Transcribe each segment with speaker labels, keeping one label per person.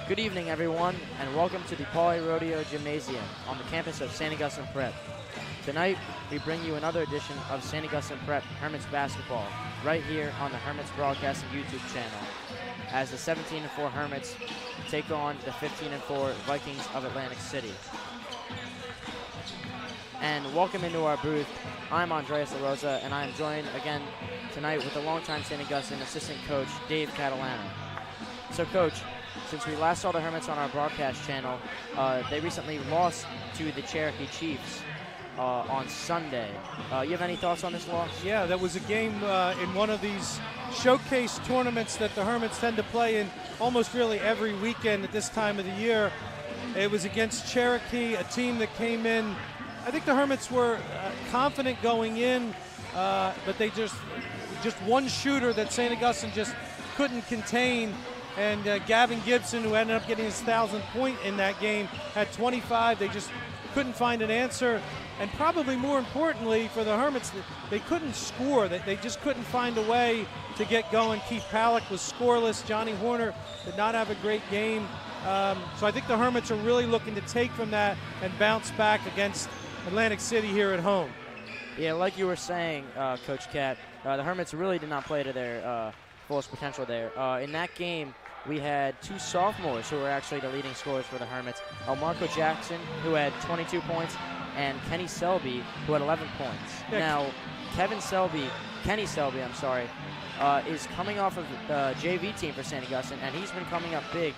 Speaker 1: Good evening, everyone, and welcome to the Poly Rodeo Gymnasium on the campus of St. Augustine Prep. Tonight, we bring you another edition of St. Augustine Prep Hermits basketball right here on the Hermits Broadcasting YouTube channel as the 17-4 Hermits take on the 15-4 Vikings of Atlantic City. And welcome into our booth. I'm Andreas LaRosa, and I am joined again tonight with the longtime St. Augustine assistant coach, Dave Catalano. So, Coach, since we last saw the Hermits on our broadcast channel, they recently lost to the Cherokee Chiefs on Sunday. You have any thoughts on this loss?
Speaker 2: Yeah, that was a game in one of these showcase tournaments that the Hermits tend to play in almost really every weekend at this time of the year. It was against Cherokee, a team that came in. I think the Hermits were confident going in, but they just one shooter that St. Augustine just couldn't contain. And Gavin Gibson, who ended up getting his 1,000th point in that game, had 25. They just couldn't find an answer. And probably more importantly for the Hermits, they couldn't score. They just couldn't find a way to get going. Keith Palak was scoreless. Johnny Horner did not have a great game. So I think the Hermits are really looking to take from that and bounce back against Atlantic City here at home.
Speaker 1: Yeah, like you were saying, Coach Cat, the Hermits really did not play to their fullest potential there. In that game, we had two sophomores who were actually the leading scorers for the Hermits. Marco Jackson, who had 22 points, and Kenny Selby, who had 11 points.
Speaker 2: Yeah.
Speaker 1: Now, Kenny Selby, is coming off of the JV team for St. Augustine, and he's been coming up big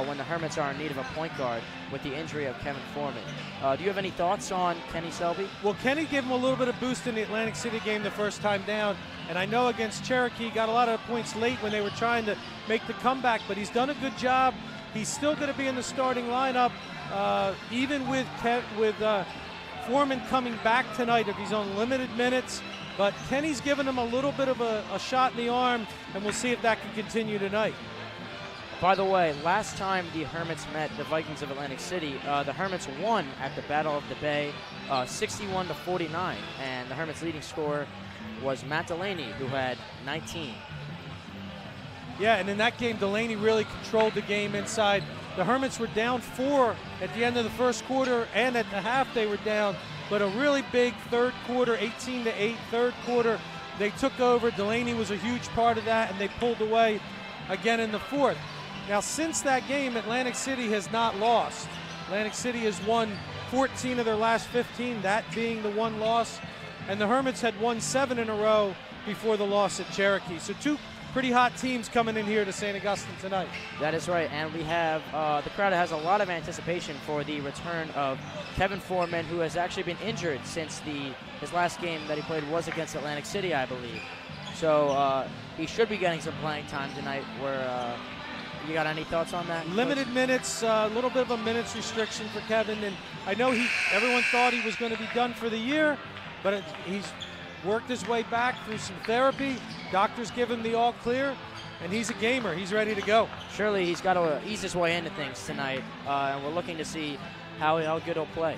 Speaker 1: when the Hermits are in need of a point guard with the injury of Kevin Foreman. Do you have any thoughts on Kenny Selby?
Speaker 2: Well, Kenny gave him a little bit of boost in the Atlantic City game the first time down, and I know against Cherokee got a lot of points late when they were trying to make the comeback, but he's done a good job. He's still going to be in the starting lineup, even with Foreman coming back tonight if he's on limited minutes. But Kenny's given him a little bit of a shot in the arm, and we'll see if that can continue tonight.
Speaker 1: By the way, last time the Hermits met the Vikings of Atlantic City, the Hermits won at the Battle of the Bay 61-49, and the Hermits' leading scorer was Matt Delaney, who had 19.
Speaker 2: Yeah, and in that game, Delaney really controlled the game inside. The Hermits were down 4 at the end of the first quarter, and at the half they were down. But a really big third quarter, 18-8 third quarter. They took over. Delaney was a huge part of that, and they pulled away again in the fourth. Now, since that game, Atlantic City has not lost. Atlantic City has won 14 of their last 15, that being the one loss. And the Hermits had won 7 in a row before the loss at Cherokee. So two pretty hot teams coming in here to St. Augustine tonight.
Speaker 1: That is right, and we have, the crowd has a lot of anticipation for the return of Kevin Foreman, who has actually been injured since his last game that he played was against Atlantic City, I believe. So he should be getting some playing time tonight. You got any thoughts on that?
Speaker 2: Limited minutes, a little bit of a minutes restriction for Kevin, and I know everyone thought he was going to be done for the year, but he's worked his way back through some therapy. Doctors give him the all clear, and he's a gamer. He's ready to go.
Speaker 1: Surely he's got to ease his way into things tonight, and we're looking to see how good he'll play.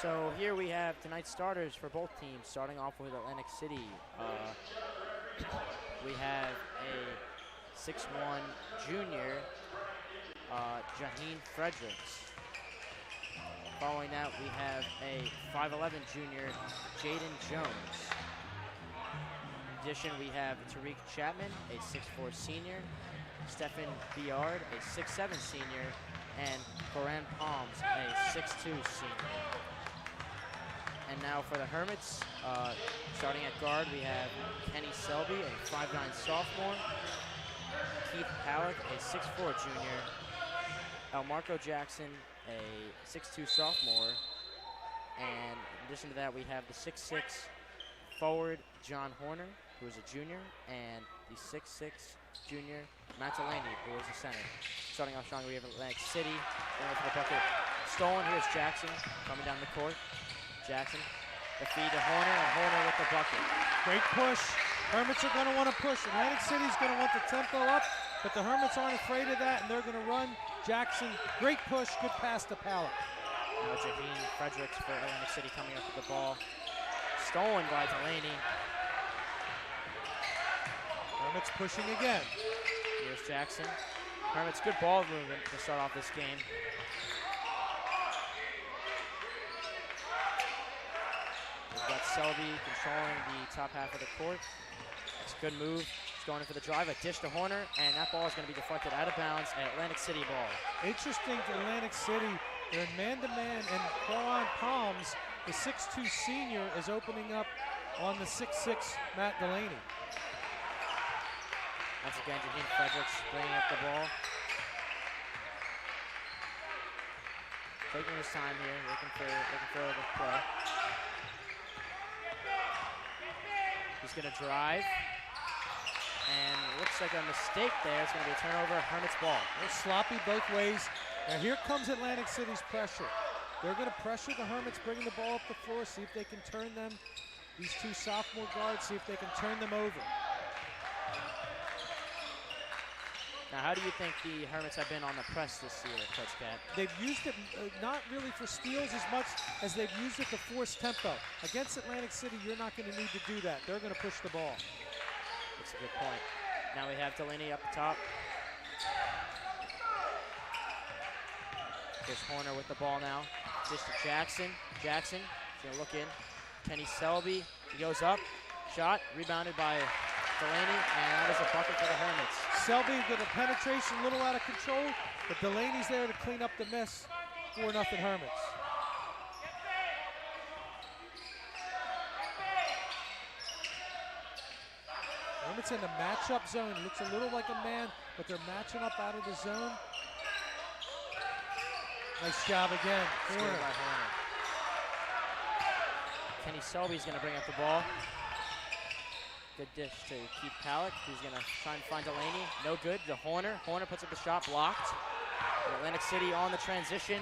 Speaker 1: So here we have tonight's starters for both teams, starting off with Atlantic City. We have a 6'1 junior, Jaheen Fredericks. Following that, we have a 5'11 junior, Jaden Jones. In addition, we have Tariq Chapman, a 6'4 senior, Stephen Biard, a 6'7 senior, and Coran Palms, a 6'2 senior. And now for the Hermits, starting at guard, we have Kenny Selby, a 5'9 sophomore, Keith Halleck, a 6'4 junior, Elmarco Jackson, a 6'2 sophomore, and in addition to that, we have the 6'6 forward John Horner, who is a junior, and the 6'6 junior Matt Delaney, who is a center. Starting off strong, we have Atlantic City going for the bucket. Stolen, here's Jackson coming down the court. Jackson, the feed to Horner, and Horner with the bucket.
Speaker 2: Great push. Hermits are going to want to push. Atlantic City's going to want the tempo up, but the Hermits aren't afraid of that, and they're going to run. Jackson, great push, good pass to Pallet.
Speaker 1: Now Jaheen Fredericks for Atlantic City coming up with the ball. Stolen by Delaney.
Speaker 2: Hermits pushing again.
Speaker 1: Here's Jackson. Hermits, good ball movement to start off this game. We've got Selby controlling the top half of the court. It's a good move. He's going in for the drive, a dish to Horner, and that ball is going to be deflected out of bounds at Atlantic City ball.
Speaker 2: Interesting to Atlantic City. They're in man-to-man, and Coran Palms, the 6'2 senior, is opening up on the 6'6 Matt Delaney.
Speaker 1: Once again, Jaheen Fredericks bringing up the ball. Taking his time here, looking for the play. He's going to drive, and looks like a mistake there. It's going to be a turnover, Hermits ball.
Speaker 2: They're sloppy both ways. Now here comes Atlantic City's pressure. They're going to pressure the Hermits, bringing the ball up the floor, see if they can turn them, these two sophomore guards, see if they can turn them over.
Speaker 1: Now, how do you think the Hermits have been on the press this year, Coach Cat?
Speaker 2: They've used it not really for steals as much as they've used it to force tempo. Against Atlantic City, you're not going to need to do that. They're going to push the ball.
Speaker 1: That's a good point. Now we have Delaney up top. Here's Horner with the ball now. Dish to Jackson. Jackson is going to look in. Kenny Selby, he goes up. Shot, rebounded by Delaney, and that is a bucket for the Hermits.
Speaker 2: Selby with a penetration, a little out of control, but Delaney's there to clean up the mess. 4-0 Hermits. Hermits in the matchup zone. Looks a little like a man, but they're matching up out of the zone. Nice job again. Horner.
Speaker 1: Kenny Selby's going to bring up the ball. Good dish to Keith Pallet, who's going to try and find Delaney. No good to Horner. Horner puts up the shot, blocked. Atlantic City on the transition.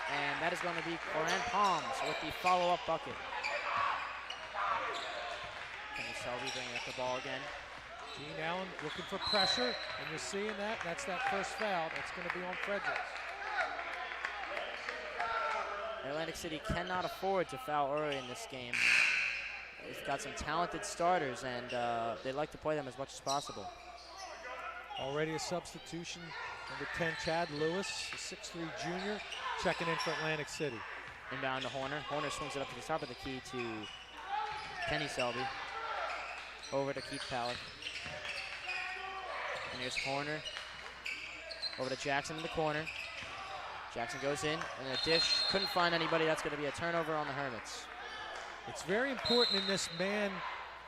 Speaker 1: And that is going to be Coran Palms with the follow-up bucket. Kenny Selby bringing up the ball again.
Speaker 2: Gene Allen looking for pressure, and you're seeing that. That's that first foul. That's going to be on Fredericks.
Speaker 1: Atlantic City cannot afford to foul early in this game. They've got some talented starters, and they like to play them as much as possible.
Speaker 2: Already a substitution. Number 10, Chad Lewis, a 6'3 junior, checking in for Atlantic City.
Speaker 1: Inbound to Horner. Horner swings it up to the top of the key to Kenny Selby. Over to Keith Pallet. And here's Horner. Over to Jackson in the corner. Jackson goes in, and a dish. Couldn't find anybody. That's going to be a turnover on the Hermits.
Speaker 2: It's very important in this man.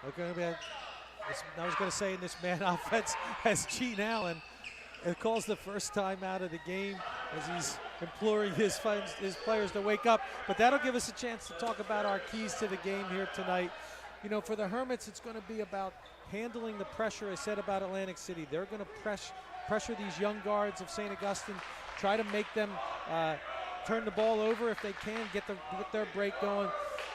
Speaker 2: I was going to say in this man offense as Gene Allen. It calls the first time out of the game as he's imploring his players to wake up. But that'll give us a chance to talk about our keys to the game here tonight. You know, for the Hermits, it's going to be about handling the pressure. I said about Atlantic City. They're going to pressure these young guards of St. Augustine, try to make them turn the ball over if they can, get their break going.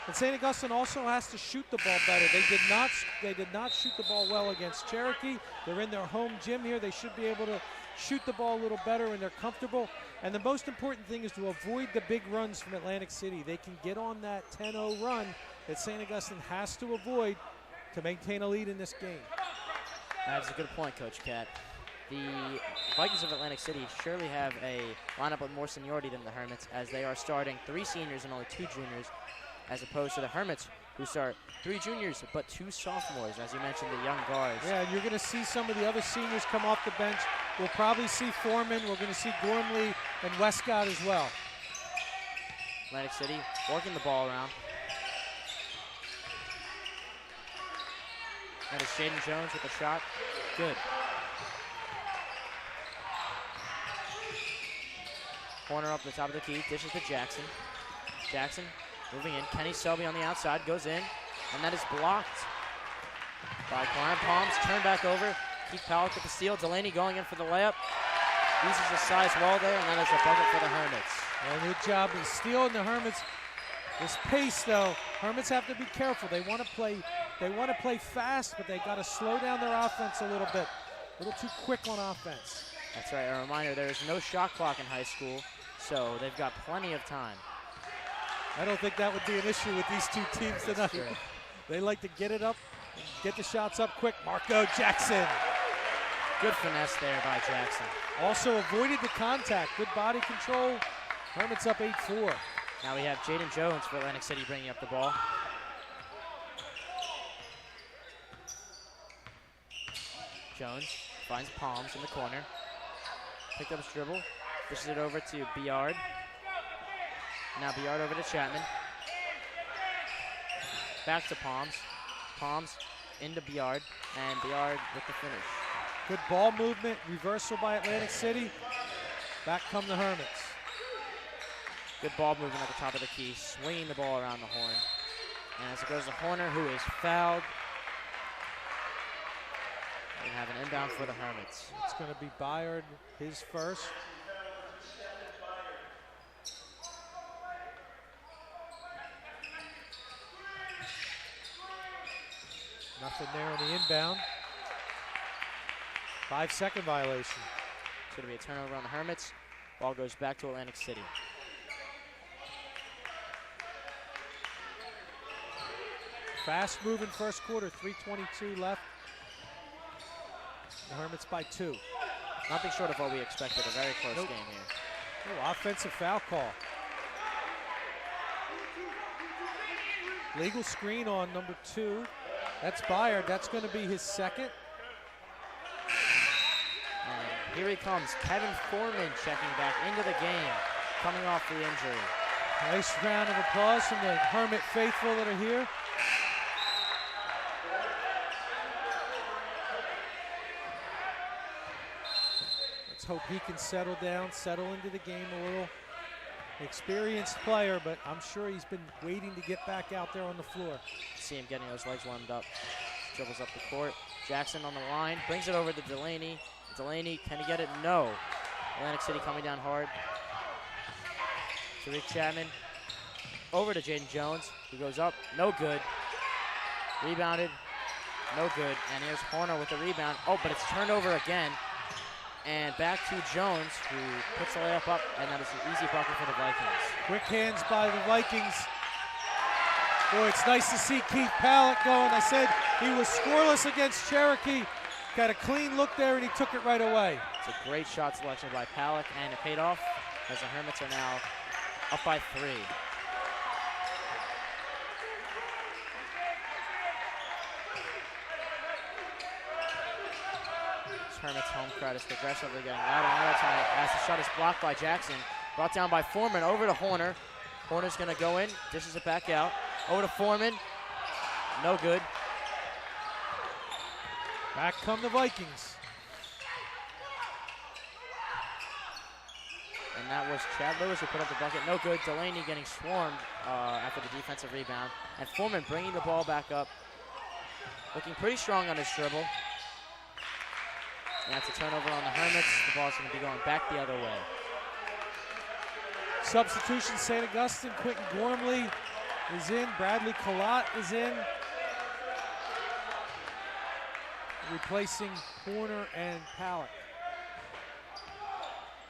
Speaker 2: And St. Augustine also has to shoot the ball better. They did not shoot the ball well against Cherokee. They're in their home gym here. They should be able to shoot the ball a little better, and they're comfortable. And the most important thing is to avoid the big runs from Atlantic City. They can get on that 10-0 run that St. Augustine has to avoid to maintain a lead in this game.
Speaker 1: That's a good point, Coach Cat. The Vikings of Atlantic City surely have a lineup with more seniority than the Hermits, as they are starting 3 seniors and only 2 juniors, as opposed to the Hermits, who start 3 juniors but 2 sophomores, as you mentioned, the young guards.
Speaker 2: Yeah, and you're going to see some of the other seniors come off the bench. We'll probably see Foreman. We're going to see Gormley and Westcott as well.
Speaker 1: Atlantic City working the ball around. That is Shaden Jones with a shot. Good. Corner up the top of the key, dishes to Jackson. Jackson moving in. Kenny Selby on the outside, goes in, and that is blocked by Klein. Palms, turn back over. Keith Powell with the steal. Delaney going in for the layup. Uses his size well there, and that is a bucket for the Hermits.
Speaker 2: Well, good job in stealing the Hermits. This pace, though, Hermits have to be careful. They want to play fast, but they got to slow down their offense a little bit. A little too quick on offense.
Speaker 1: That's right. A reminder: there is no shot clock in high school, so they've got plenty of time.
Speaker 2: I don't think that would be an issue with these 2 teams tonight.
Speaker 1: Sure.
Speaker 2: They like to get it up, get the shots up quick. Marco Jackson.
Speaker 1: Good finesse there by Jackson.
Speaker 2: Also avoided the contact. Good body control. Hermits up 8-4.
Speaker 1: Now we have Jaden Jones for Atlantic City bringing up the ball. Jones finds Palms in the corner. Picked up his dribble. Dishes it over to Biard. Now Biard over to Chapman. Back to Palms. Palms into Biard, and Biard with the finish.
Speaker 2: Good ball movement, reversal by Atlantic City. Back come the Hermits.
Speaker 1: Good ball movement at the top of the key, swinging the ball around the horn. And as it goes to Horner, who is fouled. We have an inbound for the Hermits.
Speaker 2: It's going to be Byard, his first. Nothing there on the inbound. 5-second violation.
Speaker 1: It's going to be a turnover on the Hermits. Ball goes back to Atlantic City.
Speaker 2: Fast moving first quarter, 3:22 left. The Hermits by 2.
Speaker 1: Nothing short of what we expected, a very close game here.
Speaker 2: Oh, offensive foul call. Legal screen on number 2. That's Byard. That's going to be his second.
Speaker 1: And here he comes, Kevin Foreman checking back into the game, coming off the injury.
Speaker 2: Nice round of applause from the Hermit faithful that are here. Let's hope he can settle down, settle into the game a little. Experienced player, but I'm sure he's been waiting to get back out there on the floor.
Speaker 1: See him getting those legs warmed up. Dribbles up the court. Jackson on the line, brings it over to Delaney. Delaney, can he get it? No. Atlantic City coming down hard. Tariq Chapman over to Jaden Jones, who goes up, no good. Rebounded, no good. And here's Horner with the rebound. Oh, but it's turned over again. And back to Jones, who puts the layup up, and that is an easy bucket for the Vikings.
Speaker 2: Quick hands by the Vikings. Boy, it's nice to see Keith Pallett going. I said he was scoreless against Cherokee. Got a clean look there, and he took it right away.
Speaker 1: It's a great shot selection by Pallett, and it paid off as the Hermits are now up by 3. Hermits home crowd is progressively getting louder and louder tonight as the shot is blocked by Jackson. Brought down by Foreman over to Horner. Horner's going to go in, dishes it back out. Over to Foreman. No good.
Speaker 2: Back come the Vikings.
Speaker 1: And that was Chad Lewis who put up the bucket. No good. Delaney getting swarmed after the defensive rebound. And Foreman bringing the ball back up. Looking pretty strong on his dribble. And that's a turnover on the Hermits. The ball's going to be going back the other way.
Speaker 2: Substitution, St. Augustine. Quentin Gormley is in. Bradley Collat is in. Replacing Horner and Palak.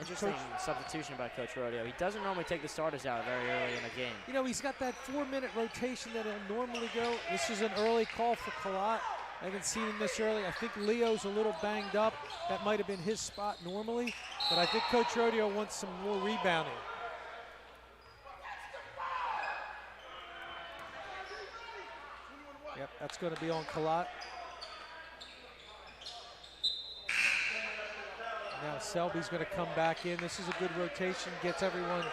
Speaker 1: Interesting substitution by Coach Rodeo. He doesn't normally take the starters out very early in a game.
Speaker 2: You know, he's got that 4-minute rotation that he'll normally go. This is an early call for Collat. I haven't seen him this early. I think Leo's a little banged up. That might have been his spot normally, but I think Coach Rodeo wants some more rebounding. Yep, that's going to be on Collat. Now Selby's going to come back in. This is a good rotation, gets everyone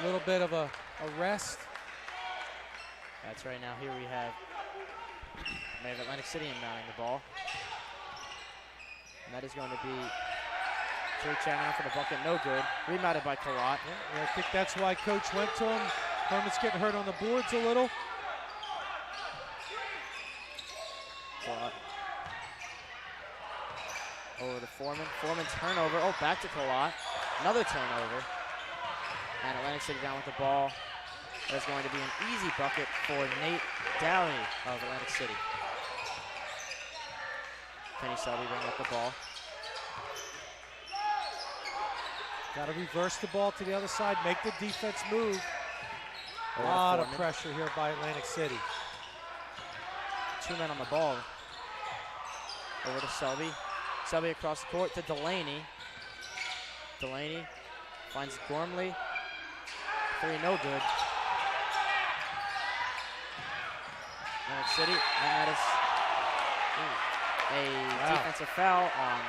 Speaker 2: a little bit of a rest.
Speaker 1: That's right. Now here we have Atlantic City inbounding the ball. And that is going to be Jake Chapman for the bucket, no good. Rebounded by Collat.
Speaker 2: Yeah, I think that's why Coach went to him. Hermits getting hurt on the boards a little.
Speaker 1: Collat. Over to Foreman. Foreman turnover. Oh, back to Collat. Another turnover. And Atlantic City down with the ball. That's going to be an easy bucket for Nate Downey of Atlantic City. Kenny Selby bringing up the ball.
Speaker 2: Got to reverse the ball to the other side, make the defense move. A lot of pressure here by Atlantic City.
Speaker 1: 2 men on the ball. Over to Selby. Selby across the court to Delaney. Delaney finds Gormley. 3, no good. Atlantic City, and that is a defensive foul on,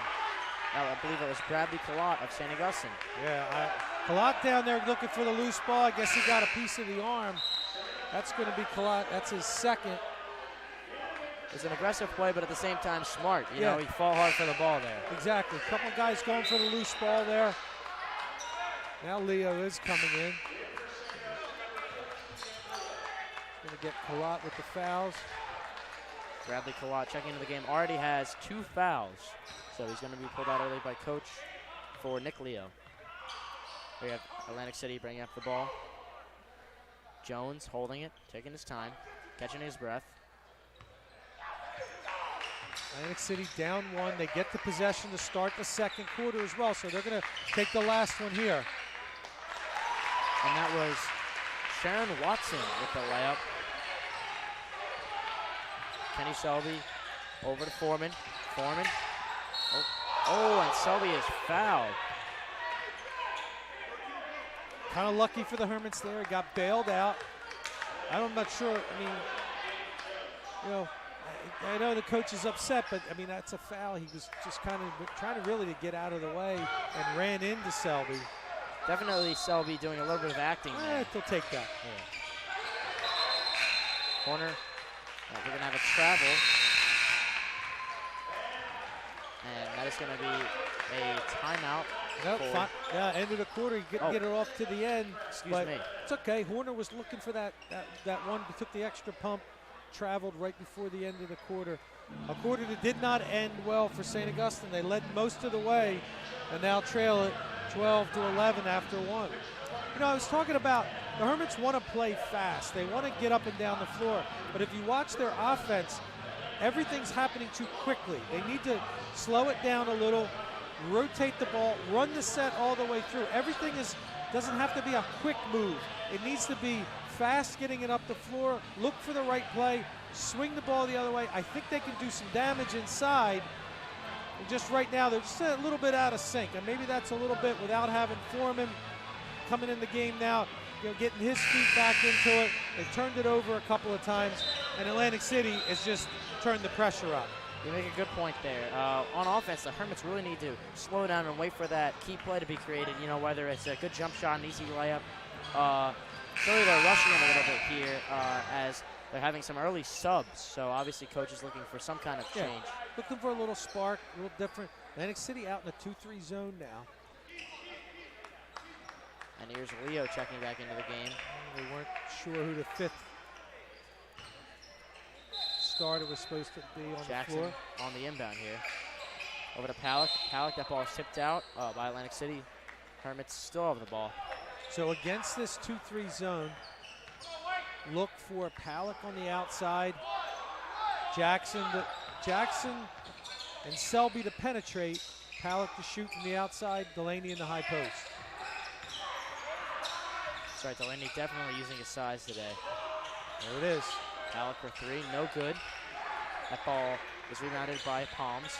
Speaker 1: I believe it was Bradley Collat of St. Augustine.
Speaker 2: Yeah, Collat down there looking for the loose ball. I guess he got a piece of the arm. That's going to be Collat. That's his second.
Speaker 1: It's an aggressive play, but at the same time smart. You know, he fought hard for the ball there.
Speaker 2: Exactly. A couple guys going for the loose ball there. Now Leo is coming in. Going to get Collat with the fouls.
Speaker 1: Bradley Collat checking into the game. Already has 2 fouls. So he's going to be pulled out early by coach for Nick Leo. We have Atlantic City bringing up the ball. Jones holding it, taking his time, catching his breath.
Speaker 2: Atlantic City down 1. They get the possession to start the second quarter as well, so they're going to take the last one here.
Speaker 1: And that was Sharon Watson with the layup. Kenny Selby over to Foreman. Foreman. Oh, and Selby is fouled.
Speaker 2: Kind of lucky for the Hermits there. He got bailed out. I'm not sure. I mean, you know, I know the coach is upset, but I mean, that's a foul. He was just kind of trying to really get out of the way and ran into Selby.
Speaker 1: Definitely Selby doing a little bit of acting there.
Speaker 2: They'll take that.
Speaker 1: Yeah. Corner. We're going to have a travel. And that is going to be a timeout.
Speaker 2: Nope, end of the quarter. You get it off to the end.
Speaker 1: Excuse me.
Speaker 2: It's okay. Horner was looking for that one. He took the extra pump, traveled right before the end of the quarter. A quarter that did not end well for St. Augustine. They led most of the way and now trail it 12-11 after 1. You know, I was talking about the Hermits want to play fast. They want to get up and down the floor. But if you watch their offense, everything's happening too quickly. They need to slow it down a little, rotate the ball, run the set all the way through. Everything doesn't have to be a quick move. It needs to be fast getting it up the floor, look for the right play, swing the ball the other way. I think they can do some damage inside. And just right now, they're just a little bit out of sync. And maybe that's a little bit without having Foreman coming in the game now, you know, getting his feet back into it. They've turned it over a couple of times, and Atlantic City has just turned the pressure up.
Speaker 1: You make a good point there. On offense, the Hermits really need to slow down and wait for that key play to be created, you know, whether it's a good jump shot, an easy layup. Clearly they're rushing it a little bit here as they're having some early subs, so obviously coach is looking for some kind of change.
Speaker 2: Yeah, looking for a little spark, a little different. Atlantic City out in the 2-3 zone now.
Speaker 1: And here's Leo checking back into the game.
Speaker 2: They weren't sure who the 5th starter was supposed to be on
Speaker 1: Jackson
Speaker 2: the floor.
Speaker 1: On the inbound here. Over to Palak. Palak, that ball is tipped out by Atlantic City. Hermits still over the ball.
Speaker 2: So against this 2-3 zone, look for Palak on the outside, Jackson and Selby to penetrate, Palak to shoot from the outside, Delaney in the high post.
Speaker 1: That's right, Delaney definitely using his size today.
Speaker 2: There it is.
Speaker 1: Palak for three, no good. That ball is rebounded by Palms.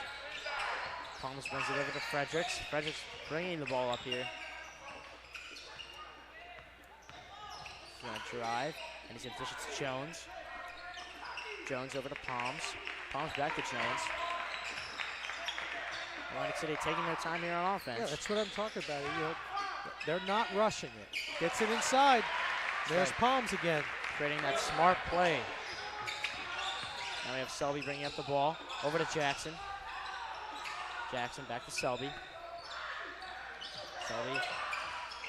Speaker 1: Palms brings it over to Fredericks. Fredericks bringing the ball up here. He's gonna drive, and he's gonna dish it to Jones. Jones over to Palms. Palms back to Jones. Atlantic City taking their time here on offense.
Speaker 2: Yeah, that's what I'm talking about. You know, they're not rushing it. Gets it inside. There's Palms again.
Speaker 1: Creating that smart play. Now we have Selby bringing up the ball. Over to Jackson. Jackson back to Selby. Selby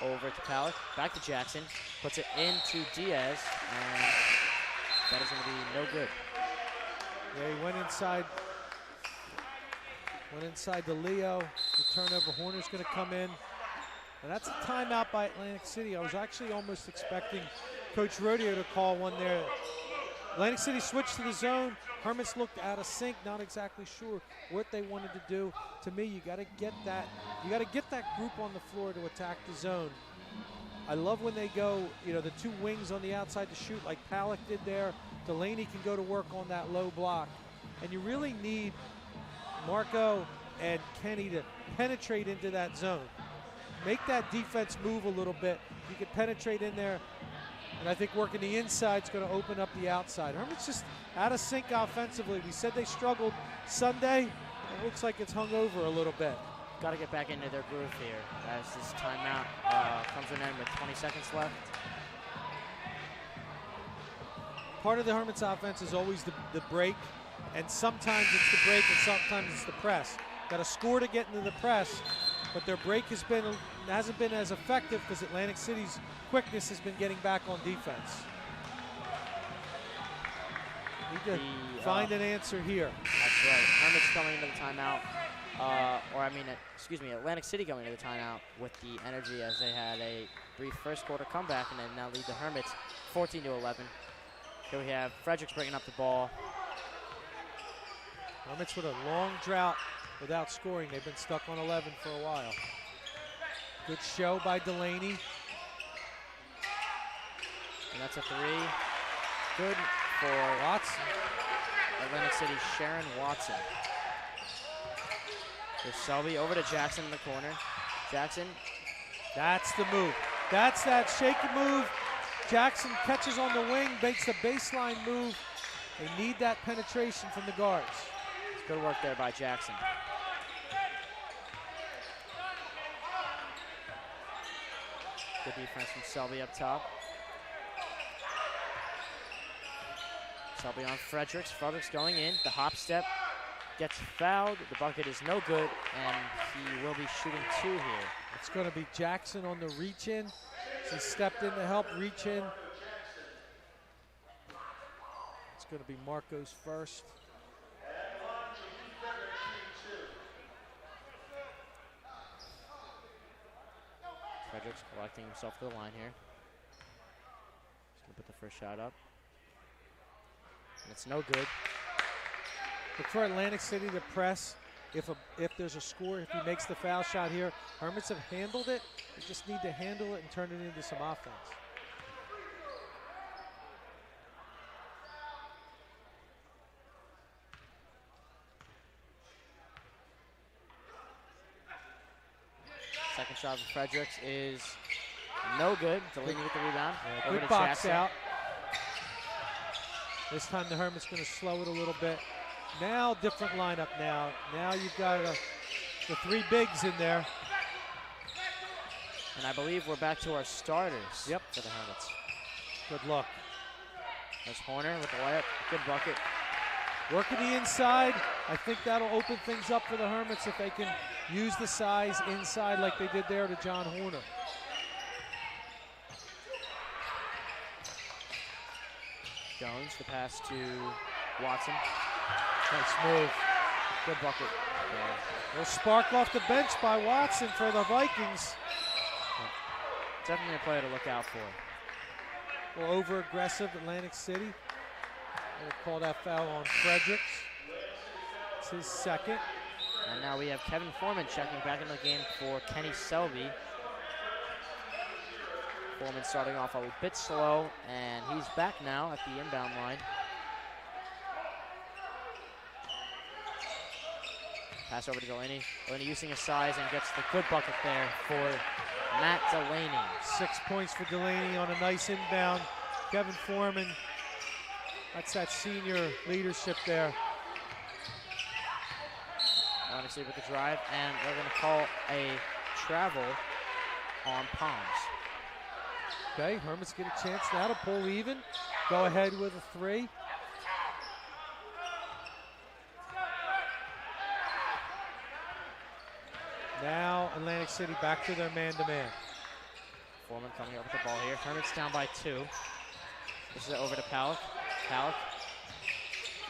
Speaker 1: over to Palak. Back to Jackson. Puts it into Diaz. And that is going to be no good.
Speaker 2: Yeah, he went inside. Went inside to Leo. The turnover. Horner's going to come in. And that's a timeout by Atlantic City. I was actually almost expecting Coach Rodeo to call one there. Atlantic City switched to the zone. Hermits looked out of sync, not exactly sure what they wanted to do. To me, you got to get that group on the floor to attack the zone. I love when they go, you know, the two wings on the outside to shoot like Palak did there. Delaney can go to work on that low block. And you really need Marco and Kenny to penetrate into that zone. Make that defense move a little bit. You can penetrate in there. And I think working the inside is going to open up the outside. Hermits just out of sync offensively. We said they struggled Sunday. It looks like it's hung over a little bit.
Speaker 1: Got to get back into their groove here as this timeout comes to an end with 20 seconds left.
Speaker 2: Part of the Hermits offense is always the break. And sometimes it's the break and sometimes it's the press. Got to score to get into the press. But their break hasn't been as effective because Atlantic City's quickness has been getting back on defense. Need to find an answer here.
Speaker 1: That's right. Hermits coming into the timeout, Atlantic City going into the timeout with the energy as they had a brief first quarter comeback and then now lead the Hermits 14-11. Here we have Fredericks bringing up the ball.
Speaker 2: Hermits with a long drought without scoring. They've been stuck on 11 for a while. Good show by Delaney.
Speaker 1: And that's a three. Good for
Speaker 2: Watson.
Speaker 1: Atlantic City, Sharon Watson. There's Selby over to Jackson in the corner. Jackson.
Speaker 2: That's the move. That's that shaky move. Jackson catches on the wing, makes the baseline move. They need that penetration from the guards.
Speaker 1: Good work there by Jackson. Good defense from Selby up top. Selby on Fredericks. Fredericks going in. The hop step gets fouled. The bucket is no good, and he will be shooting two here.
Speaker 2: It's going to be Jackson on the reach in. He stepped in to help reach in. It's going to be Marco's first.
Speaker 1: Fredericks collecting himself to the line here. He's going to put the first shot up. And it's no good.
Speaker 2: Look for Atlantic City to press. If there's a score, if he makes the foul shot here, Hermits have handled it. They just need to handle it and turn it into some offense.
Speaker 1: Second shot for Fredericks is no good. Delaney with the rebound.
Speaker 2: Yeah, good box out. This time the Hermits going to slow it a little bit. Now different lineup now. Now you've got the three bigs in there.
Speaker 1: And I believe we're back to our starters for the Hermits.
Speaker 2: Good luck.
Speaker 1: There's Horner with the layup. Good bucket.
Speaker 2: Working the inside. I think that'll open things up for the Hermits if they can use the size inside like they did there to John Horner.
Speaker 1: Jones, the pass to Watson.
Speaker 2: Nice move.
Speaker 1: Good bucket.
Speaker 2: A little spark off the bench by Watson for the Vikings.
Speaker 1: definitely a player to look out for.
Speaker 2: Well, over-aggressive Atlantic City. They'll call that foul on Fredericks. It's his second.
Speaker 1: And now we have Kevin Foreman checking back into the game for Kenny Selby. Foreman starting off a bit slow, and he's back now at the inbound line. Pass over to Delaney. Delaney using his size and gets the good bucket there for Matt Delaney. 6
Speaker 2: points for Delaney on a nice inbound. Kevin Foreman, that's that senior leadership there.
Speaker 1: Atlantic City with the drive, and they're going to call a travel on Palms.
Speaker 2: Okay, Hermits get a chance now to pull even. Go ahead with a 3. Now Atlantic City back to their man-to-man.
Speaker 1: Foreman coming up with the ball here. Hermits down by 2. This is over to Palick. Palick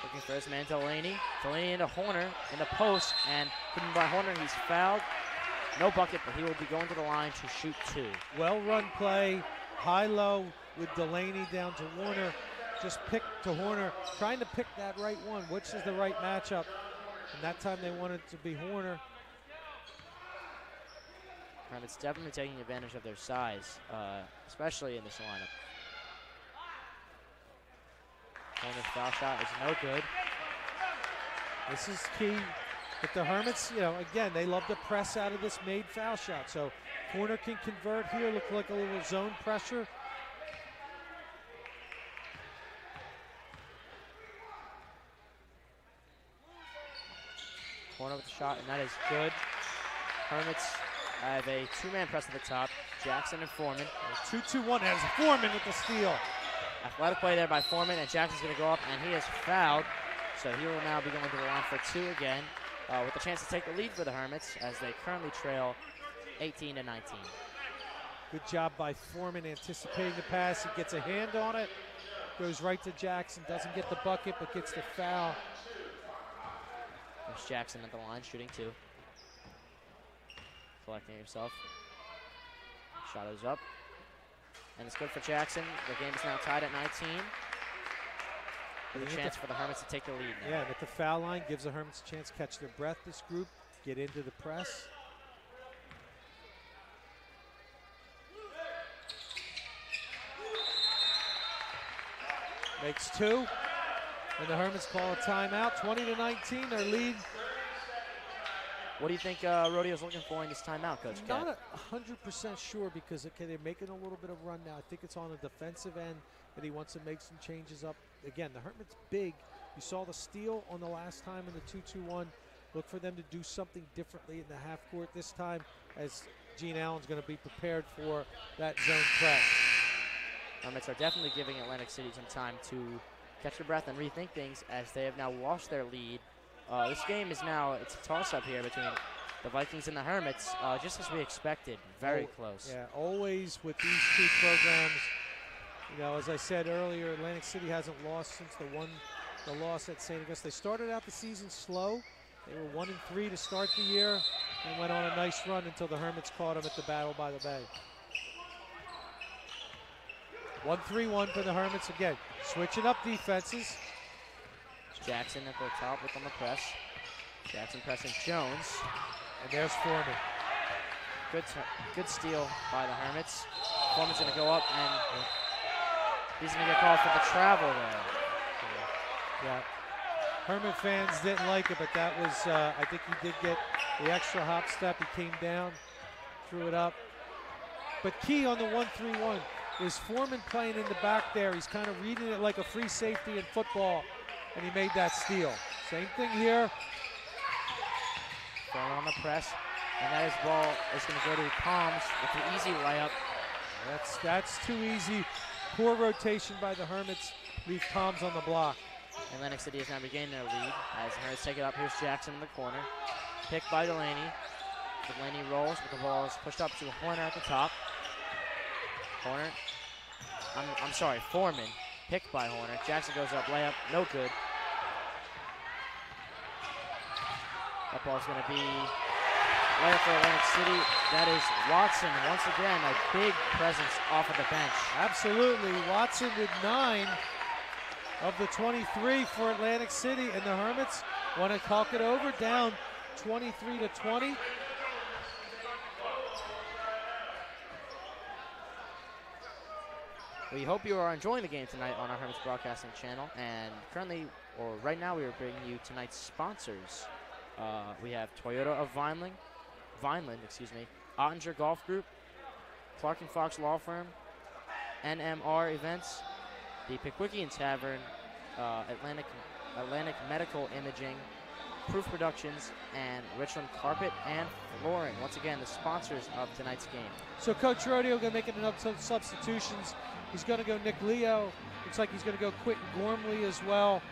Speaker 1: looking for his man Delaney. Delaney into Horner in the post, and hidden by Horner. He's fouled. No bucket, but he will be going to the line to shoot 2.
Speaker 2: Well-run play, high-low with Delaney down to Warner. Just pick to Horner, trying to pick that right one, which is the right matchup. And that time they wanted to be Horner.
Speaker 1: Hermits definitely taking advantage of their size, especially in this lineup. Horner's foul shot is no good.
Speaker 2: This is key. But the Hermits, you know, again, they love to press out of this made foul shot. So Horner can convert here, look like a little zone pressure.
Speaker 1: Horner with the shot, and that is good. Hermits have a 2-man press at the top. Jackson and Foreman.
Speaker 2: 2-2-1 as Foreman with the steal.
Speaker 1: Athletic play there by Foreman, and Jackson's going to go up, and he is fouled. So he will now be going to the line for 2 again, with a chance to take the lead for the Hermits as they currently trail 18-19.
Speaker 2: Good job by Foreman anticipating the pass. He gets a hand on it, goes right to Jackson, doesn't get the bucket, but gets the foul.
Speaker 1: There's Jackson at the line, shooting 2. Collecting himself. Shot is up. And it's good for Jackson. The game is now tied at 19. With a chance for the Hermits to take the lead now.
Speaker 2: Yeah, at the foul line, gives the Hermits a chance to catch their breath, this group, get into the press. Makes 2. And the Hermits call a timeout. 20-19, their lead.
Speaker 1: What do you think Rodeo's looking for in this timeout, Coach Cat?
Speaker 2: Not 100% sure because they're making a little bit of run now. I think it's on the defensive end that he wants to make some changes up. Again, the Hermits big. You saw the steal on the last time in the 2-2-1. Look for them to do something differently in the half court this time as Gene Allen's going to be prepared for that zone press.
Speaker 1: Hermits are definitely giving Atlantic City some time to catch their breath and rethink things as they have now lost their lead. This game is now, it's a toss-up here between the Vikings and the Hermits, just as we expected, very close.
Speaker 2: Yeah, always with these two programs. You know, as I said earlier, Atlantic City hasn't lost since the loss at St. Augustine. They started out the season slow. They were 1-3 to start the year and went on a nice run until the Hermits caught them at the Battle by the Bay. 1-3-1 for the Hermits again. Switching up defenses.
Speaker 1: Jackson at the top with on the press. Jackson pressing Jones.
Speaker 2: And there's Foreman.
Speaker 1: Good steal by the Hermits. Foreman's going to go up, and he's going to get called for the travel there.
Speaker 2: Yeah. Hermit fans didn't like it, but that was, I think he did get the extra hop step. He came down, threw it up. But key on the 1-3-1 is Foreman playing in the back there. He's kind of reading it like a free safety in football, and he made that steal. Same thing here.
Speaker 1: Foreman on the press, and that ball is going to go to Palms with an easy layup.
Speaker 2: That's too easy. Poor rotation by the Hermits. Leave Palms on the block.
Speaker 1: Atlantic City is now regaining their lead as the Hermits take it up. Here's Jackson in the corner. Picked by Delaney. Delaney rolls, but the ball is pushed up to Horner at the top. Horner. I'm sorry, Foreman. Picked by Horner. Jackson goes up, layup, no good. That ball's going to be layup for Atlantic City. That is Watson, once again, a big presence off of the bench.
Speaker 2: Absolutely. Watson with 9 of the 23 for Atlantic City, and the Hermits want to talk it over, down 23-20.
Speaker 1: We hope you are enjoying the game tonight on our Hermits Broadcasting channel, and currently, or right now, we are bringing you tonight's sponsors. We have Toyota of Vineland, Ottinger Golf Group, Clark & Fox Law Firm, NMR Events, the Pickwickian Tavern, Atlantic Medical Imaging, Proof Productions, and Richland Carpet and Flooring. Once again, the sponsors of tonight's game.
Speaker 2: So Coach Rodeo going to make enough substitutions. He's going to go Nick Leo. Looks like he's going to go Quentin Gormley as well.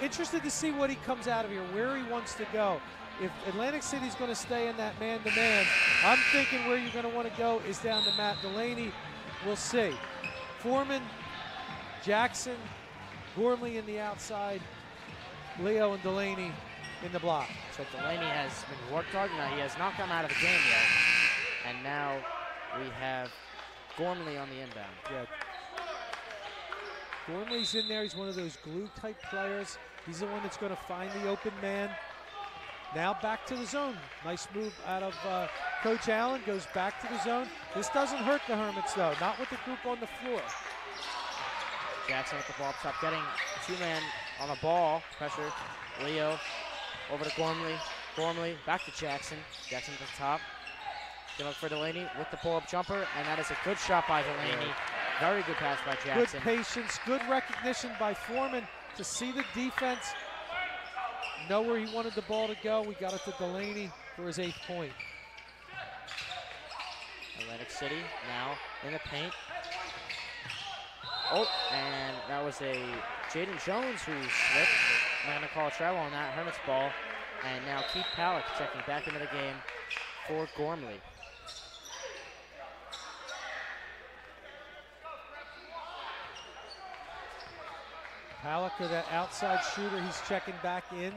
Speaker 2: Interested to see what he comes out of here, where he wants to go. If Atlantic City's going to stay in that man-to-man, I'm thinking where you're going to want to go is down to Matt Delaney. We'll see. Foreman, Jackson, Gormley in the outside, Leo and Delaney in the block.
Speaker 1: So Delaney has been worked hard. Now he has not come out of the game yet. And now we have Gormley on the inbound.
Speaker 2: Yeah. Gormley's in there. He's one of those glue-type players. He's the one that's going to find the open man. Now back to the zone. Nice move out of Coach Allen. Goes back to the zone. This doesn't hurt the Hermits, though. Not with the group on the floor.
Speaker 1: Jackson with the ball up top, getting two-man on the ball. Pressure. Leo over to Gormley. Gormley back to Jackson. Jackson at the top. Gonna look for Delaney with the pull-up jumper, and that is a good shot by Delaney. Very good pass by Jackson.
Speaker 2: Good patience, good recognition by Foreman to see the defense, know where he wanted the ball to go. We got it to Delaney for his 8th point.
Speaker 1: Atlantic City now in the paint. Oh, and that was a Jaden Jones who slipped. I'm going to call a travel on that. Hermits ball. And now Keith Palak checking back into the game for Gormley.
Speaker 2: Palak, that outside shooter, he's checking back in.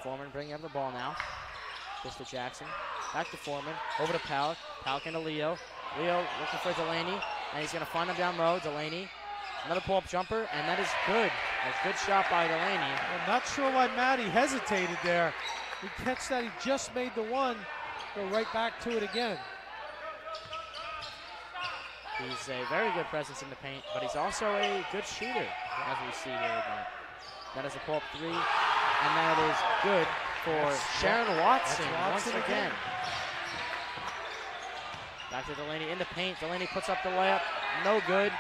Speaker 1: Foreman bringing up the ball now. This to Jackson. Back to Foreman. Over to Palak. Palak into Leo. Leo looking for Delaney, and he's going to find him down low. Delaney, another pull-up jumper, and that is good. A good shot by Delaney.
Speaker 2: I'm not sure why Matty hesitated there. He catch that, he just made the one. Go right back to it again.
Speaker 1: He's a very good presence in the paint, but he's also a good shooter, as we see here again. That is a pull-up three, and that is good for Sharon Watson once again. Back to Delaney in the paint. Delaney puts up the layup. No good.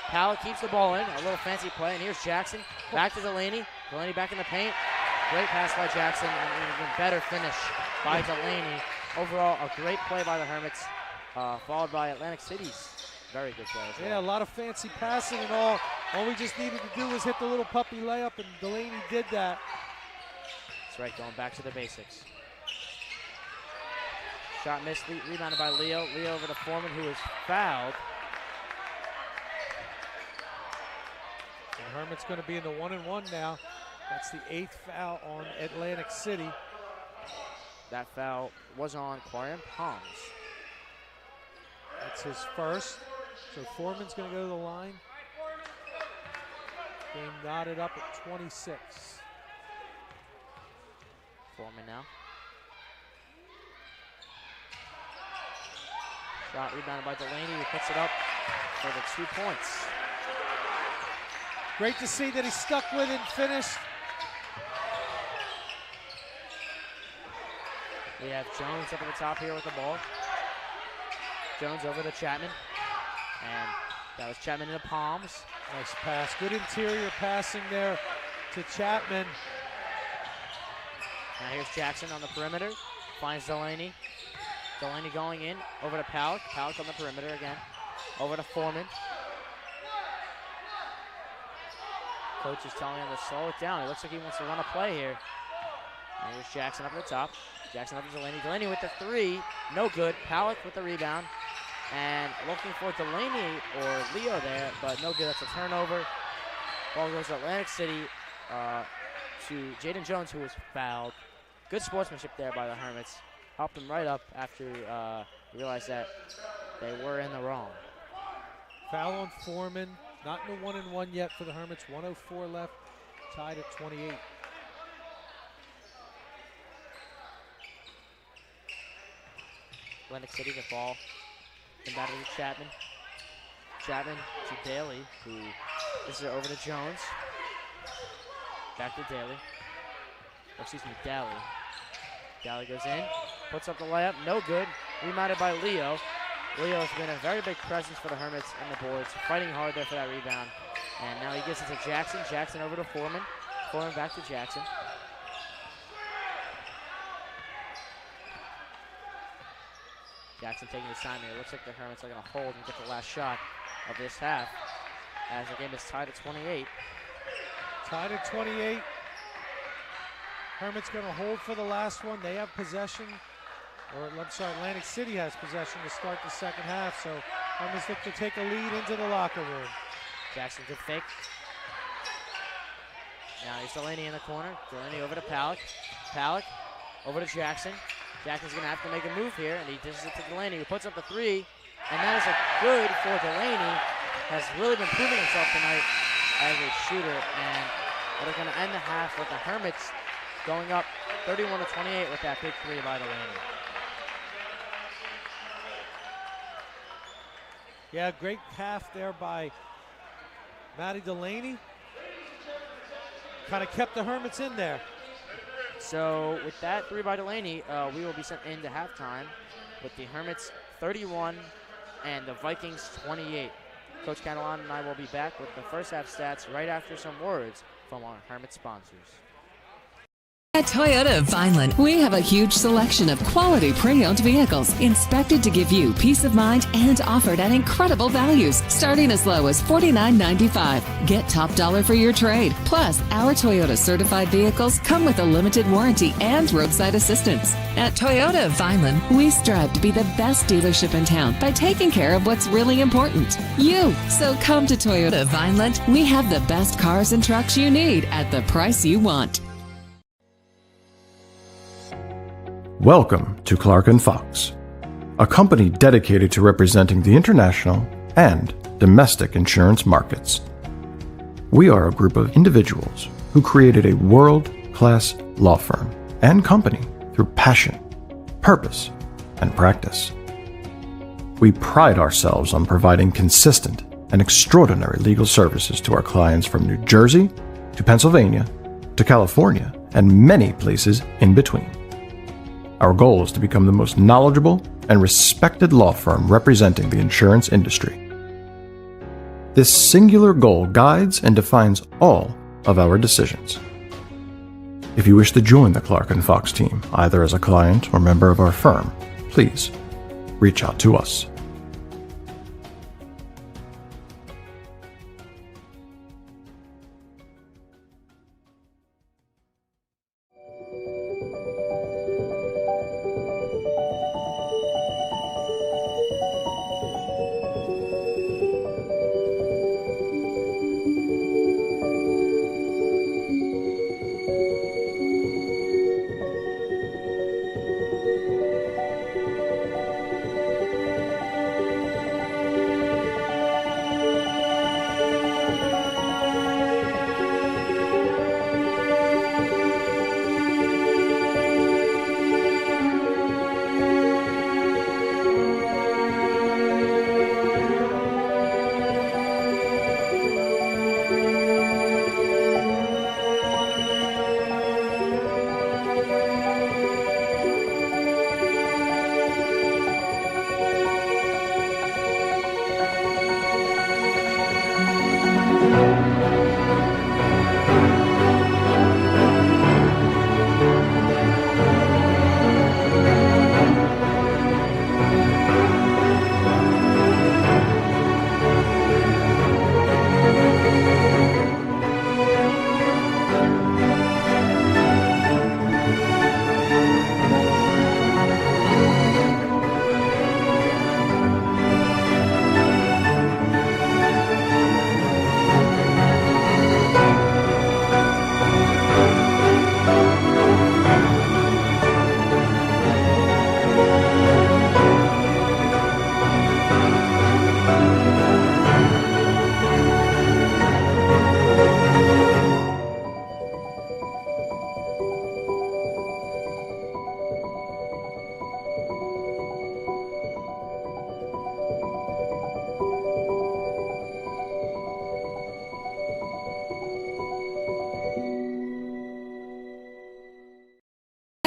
Speaker 1: Palak keeps the ball in. A little fancy play. And here's Jackson. Back to Delaney. Delaney back in the paint. Great pass by Jackson. And an even better finish by Delaney. Overall, a great play by the Hermits, followed by Atlantic City's very good play as well.
Speaker 2: Yeah, a lot of fancy passing and all. All we just needed to do was hit the little puppy layup, and Delaney did that.
Speaker 1: That's right, going back to the basics. Shot missed, rebounded by Leo. Leo over to Foreman, who is fouled.
Speaker 2: The Hermit's going to be in the 1-and-1 now. That's the 8th foul on Atlantic City.
Speaker 1: That foul was on Quarian Palms.
Speaker 2: That's his first. So Foreman's going to go to the line. Game knotted up at 26.
Speaker 1: Foreman now. Shot rebounded by Delaney, who puts it up for the 2 points.
Speaker 2: Great to see that he stuck with it and finished.
Speaker 1: We have Jones up at the top here with the ball. Jones over to Chapman. And that was Chapman into Palms.
Speaker 2: Nice pass. Good interior passing there to Chapman.
Speaker 1: Now here's Jackson on the perimeter. Finds Delaney. Delaney going in. Over to Palak. Palak on the perimeter again. Over to Foreman. Coach is telling him to slow it down. It looks like he wants to run a play here. And here's Jackson up at the top. Jackson up to Delaney. Delaney with the three. No good. Palak with the rebound. And looking for Delaney or Leo there, but no good. That's a turnover. Ball goes to Atlantic City to Jaden Jones, who was fouled. good sportsmanship there by the Hermits. Helped them right up after realized that they were in the wrong.
Speaker 2: Foul on Foreman. Not in the 1-and-1 yet for the Hermits. 1:04 left. Tied at 28.
Speaker 1: Atlantic City the ball. Inbound to Chapman. Chapman to Daly, who this is over to Jones. Back to Daly. Daly. Daly goes in, puts up the layup, no good. Rebounded by Leo. Leo's been a very big presence for the Hermits on the boards, fighting hard there for that rebound. And now he gets it to Jackson. Jackson over to Foreman. Foreman back to Jackson. Jackson taking his time here. Looks like the Hermits are going to hold and get the last shot of this half as the game is tied at 28.
Speaker 2: Tied at 28. Hermits going to hold for the last one. They have possession. Or, I'm sorry, Atlantic City has possession to start the second half. So Hermits look to take a lead into the locker room.
Speaker 1: Jackson good fake. Now here's Delaney in the corner. Delaney over to Palick. Palick over to Jackson. Jackson's going to have to make a move here, and he dishes it to Delaney, who puts up the three. And that is a good for Delaney. Has really been proving himself tonight as a shooter. And we're going to end the half with the Hermits going up 31-28 with that big three by Delaney.
Speaker 2: Yeah, great half there by Matty Delaney. Kind of kept the Hermits in there.
Speaker 1: So with that three by Delaney, we will be sent into halftime with the Hermits 31 and the Vikings 28. Coach Catalan and I will be back with the first half stats right after some words from our Hermit sponsors.
Speaker 3: At Toyota of Vineland, we have a huge selection of quality pre-owned vehicles inspected to give you peace of mind and offered at incredible values, starting as low as $49.95. Get top dollar for your trade. Plus, our Toyota certified vehicles come with a limited warranty and roadside assistance. At Toyota of Vineland, we strive to be the best dealership in town by taking care of what's really important, you. So come to Toyota of Vineland. We have the best cars and trucks you need at the price you want.
Speaker 4: Welcome to Clark & Fox, a company dedicated to representing the international and domestic insurance markets. We are a group of individuals who created a world-class law firm and company through passion, purpose, and practice. We pride ourselves on providing consistent and extraordinary legal services to our clients from New Jersey to Pennsylvania to California and many places in between. Our goal is to become the most knowledgeable and respected law firm representing the insurance industry. This singular goal guides and defines all of our decisions. If you wish to join the Clark & Fox team, either as a client or member of our firm, please reach out to us.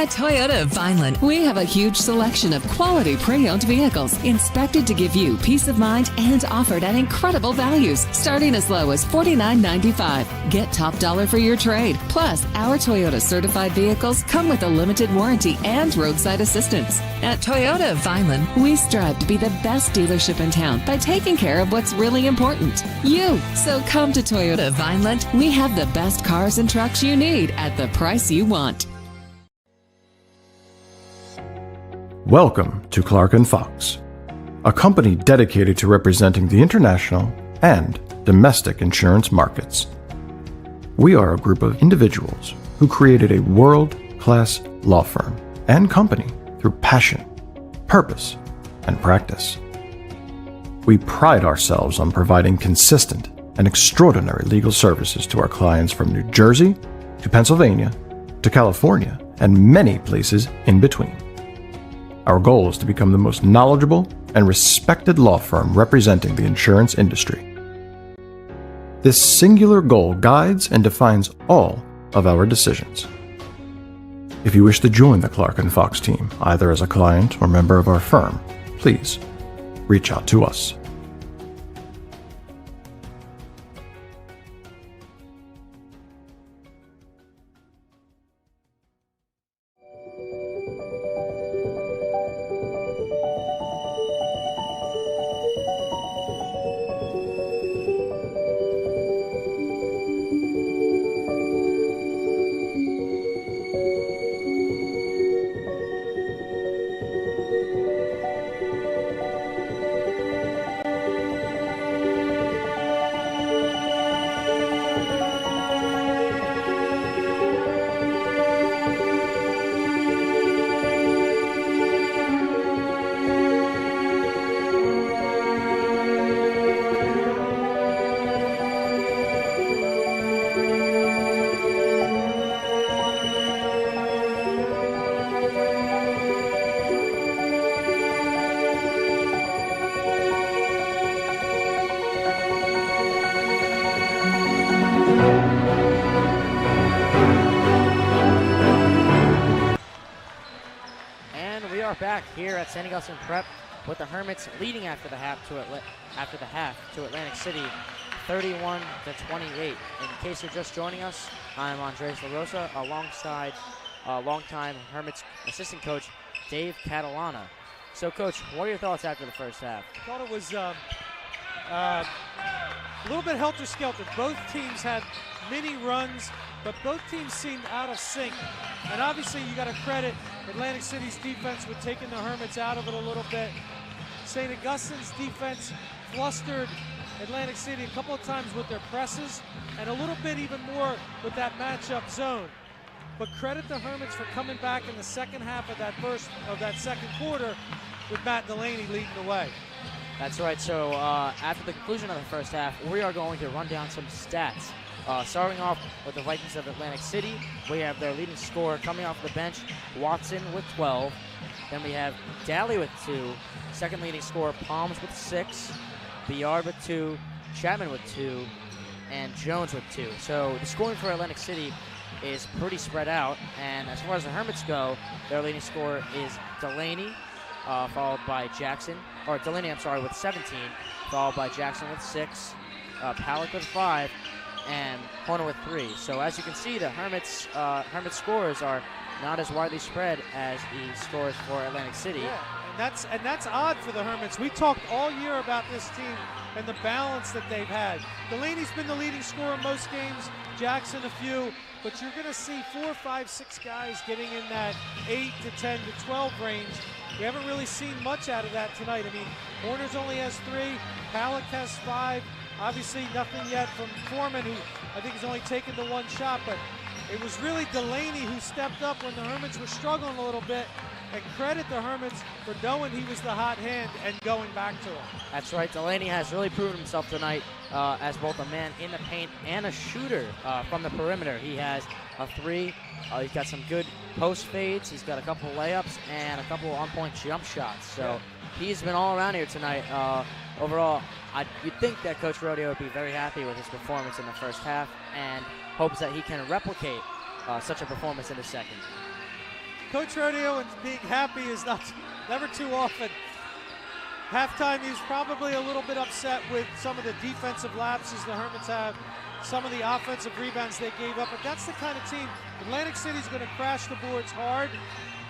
Speaker 3: At Toyota of Vineland, we have a huge selection of quality pre-owned vehicles inspected to give you peace of mind and offered at incredible values, starting as low as $49.95. Get top dollar for your trade. Plus, our Toyota certified vehicles come with a limited warranty and roadside assistance. At Toyota of Vineland, we strive to be the best dealership in town by taking care of what's really important, you. So come to Toyota of Vineland. We have the best cars and trucks you need at the price you want.
Speaker 4: Welcome to Clark & Fox, a company dedicated to representing the international and domestic insurance markets. We are a group of individuals who created a world-class law firm and company through passion, purpose, and practice. We pride ourselves on providing consistent and extraordinary legal services to our clients from New Jersey to Pennsylvania to California and many places in between. Our goal is to become the most knowledgeable and respected law firm representing the insurance industry. This singular goal guides and defines all of our decisions. If you wish to join the Clark & Fox team, either as a client or member of our firm, please reach out to us.
Speaker 1: Back here at St. Augustine Prep with the Hermits leading after the half to Atlantic City 31-28. In case you're just joining us, I'm Andres LaRosa alongside longtime Hermits assistant coach Dave Catalana. So Coach, what are your thoughts after the first half?
Speaker 2: I thought it was a little bit helter-skelter. Both teams had mini runs, but both teams seemed out of sync. And obviously you got to credit Atlantic City's defense with taking the Hermits out of it a little bit. St. Augustine's defense flustered Atlantic City a couple of times with their presses and a little bit even more with that matchup zone. But credit the Hermits for coming back in the second half of that second quarter with Matt Delaney leading the way.
Speaker 1: That's right. So after the conclusion of the first half, we are going to run down some stats. Starting off with the Vikings of Atlantic City, we have their leading scorer coming off the bench, Watson with 12. Then we have Daly with 2. Second leading scorer, Palms with 6. Biard with 2. Chapman with 2. And Jones with 2. So the scoring for Atlantic City is pretty spread out. And as far as the Hermits go, their leading scorer is Delaney, followed by Jackson. Or Delaney, I'm sorry, with 17. Followed by Jackson with 6. Palak with 5. And Horner with 3. So as you can see, the Hermits scores are not as widely spread as the scores for Atlantic City.
Speaker 2: Yeah, and that's odd for the Hermits. We talked all year about this team and the balance that they've had. Delaney's been the leading scorer in most games, Jackson a few, but you're going to see 4, 5, 6 guys getting in that 8 to 10 to 12 range. We haven't really seen much out of that tonight. I mean, Horner's only has 3, Palak has 5. Obviously nothing yet from Foreman, who I think has only taken the 1 shot, but it was really Delaney who stepped up when the Hermits were struggling a little bit, and credit the Hermits for knowing he was the hot hand and going back to him.
Speaker 1: That's right. Delaney has really proven himself tonight as both a man in the paint and a shooter from the perimeter. He has a 3. He's got some good post fades. He's got a couple of layups and a couple of on-point jump shots. So he's been all around here tonight. Overall, you'd think that Coach Rodeo would be very happy with his performance in the first half and hopes that he can replicate such a performance in the second.
Speaker 2: Coach Rodeo and being happy is never too often. Halftime, he was probably a little bit upset with some of the defensive lapses the Hermits have, some of the offensive rebounds they gave up, but that's the kind of team. Atlantic City's going to crash the boards hard,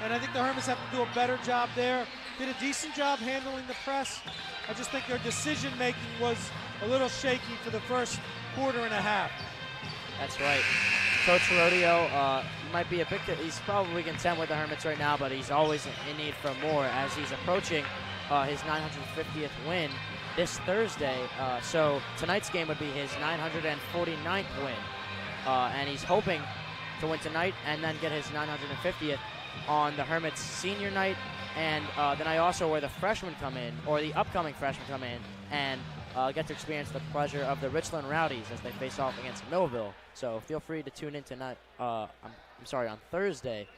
Speaker 2: and I think the Hermits have to do a better job there. Did a decent job handling the press. I just think their decision-making was a little shaky for the first quarter and a half.
Speaker 1: That's right. Coach Rodeo might be he's probably content with the Hermits right now, but he's always in need for more as he's approaching his 950th win this Thursday. So tonight's game would be his 949th win. And he's hoping to win tonight and then get his 950th on the Hermits senior night. And the night also where the freshmen come in, or the upcoming freshmen come in, and get to experience the pleasure of the Richland Rowdies as they face off against Millville. So feel free to tune in tonight. I'm sorry, on Thursday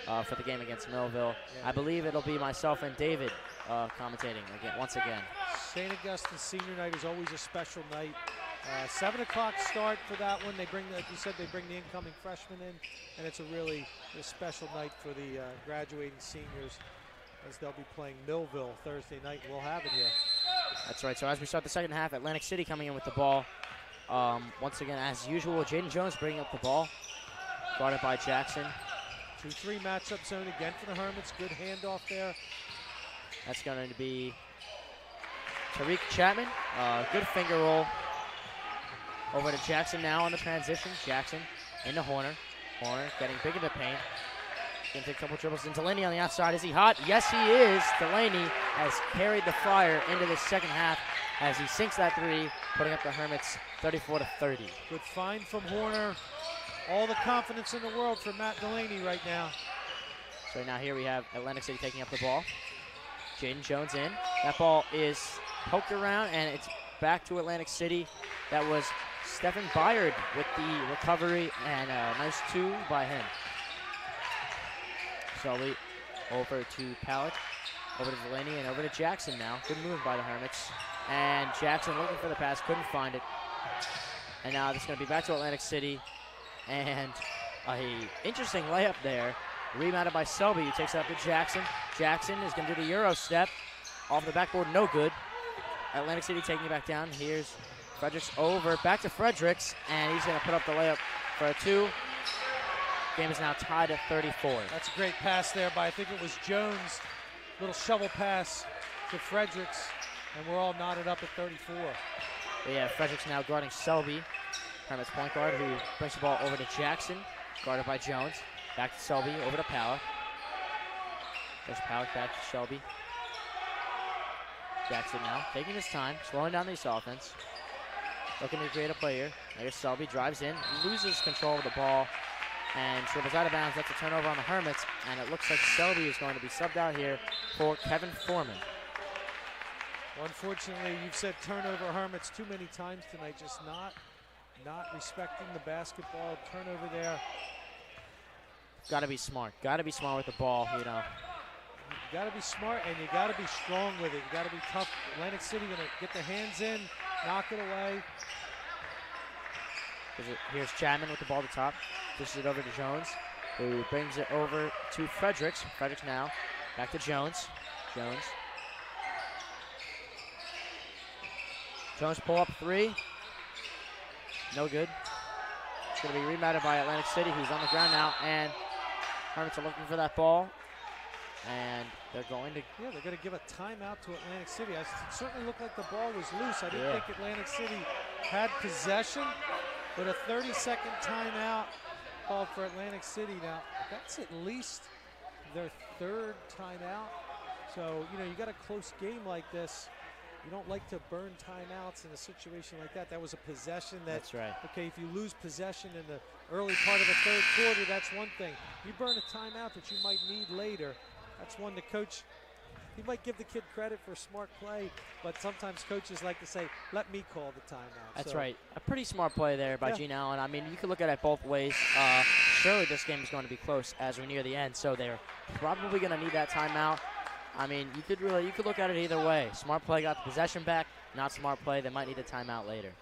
Speaker 1: for the game against Millville. Yeah. I believe it'll be myself and David commentating once again.
Speaker 2: St. Augustine's senior night is always a special night. 7 o'clock start for that one. They bring, like you said, they bring the incoming freshmen in, and it's a special night for the graduating seniors as they'll be playing Millville Thursday night. We'll have it here.
Speaker 1: That's right. So as we start the second half, Atlantic City coming in with the ball. Once again, as usual, Jaden Jones bringing up the ball, guarded by Jackson.
Speaker 2: 2-3 matchup zone again for the Hermits. Good handoff there.
Speaker 1: That's going to be Tariq Chapman. Good finger roll. Over to Jackson now on the transition. Jackson into Horner. Horner getting big into paint. Going to take a couple dribbles. And Delaney on the outside. Is he hot? Yes, he is. Delaney has carried the Fire into the second half as he sinks that three, putting up the Hermits 34-30.
Speaker 2: Good find from Horner. All the confidence in the world for Matt Delaney right now.
Speaker 1: So now here we have Atlantic City taking up the ball. Jaden Jones in. That ball is poked around, and it's back to Atlantic City. That was Stephen Byard with the recovery, and a nice two by him. Sully over to Palick, over to Delaney, and over to Jackson now. Good move by the Hermits. And Jackson looking for the pass, couldn't find it. And now it's going to be back to Atlantic City. And a interesting layup there. Rebounded by Selby, who takes it up to Jackson. Jackson is going to do the Euro step. Off the backboard, no good. Atlantic City taking it back down. Here's Fredericks over, back to Fredericks, and he's going to put up the layup for a two. Game is now tied at 34.
Speaker 2: That's a great pass there by, I think it was Jones. Little shovel pass to Fredericks, and we're all knotted up at 34.
Speaker 1: We have Fredericks now guarding Selby, Hermits point guard, who brings the ball over to Jackson, guarded by Jones. Back to Selby, over to Palick. There's Palick back to Selby. Jackson now taking his time, slowing down this offense. Looking to create a play here. There's Selby, drives in, loses control of the ball, and dribbles out of bounds. That's a turnover on the Hermits, and it looks like Selby is going to be subbed out here for Kevin Foreman.
Speaker 2: Unfortunately, you've said turnover Hermits too many times tonight, just not respecting the basketball. Turnover there.
Speaker 1: Got to be smart. Got to be smart with the ball, you know.
Speaker 2: You got to be smart, and you got to be strong with it. You got to be tough. Atlantic City going to get their hands in, knock it away.
Speaker 1: Here's Chapman with the ball at the top. Pushes it over to Jones, who brings it over to Fredericks. Fredericks now back to Jones. Jones pull up three. No good. It's going to be rebounded by Atlantic City, who's on the ground now, and Hermits are looking for that ball. And they're going to...
Speaker 2: Yeah, they're going to give a timeout to Atlantic City. It certainly looked like the ball was loose. I didn't think Atlantic City had possession, but a 30-second timeout called for Atlantic City. Now, that's at least their third timeout. So, you know, you got a close game like this. You don't like to burn timeouts in a situation like that. That was a possession that...
Speaker 1: That's right.
Speaker 2: Okay, if you lose possession in the early part of the third quarter, that's one thing. You burn a timeout that you might need later. That's one the coach, he might give the kid credit for smart play, but sometimes coaches like to say, let me call the timeout.
Speaker 1: That's right. A pretty smart play there by Gene Allen. I mean, you could look at it both ways. Surely this game is going to be close as we near the end, so they're probably going to need that timeout. I mean, you could look at it either way. Smart play got the possession back. Not smart play, they might need a timeout later.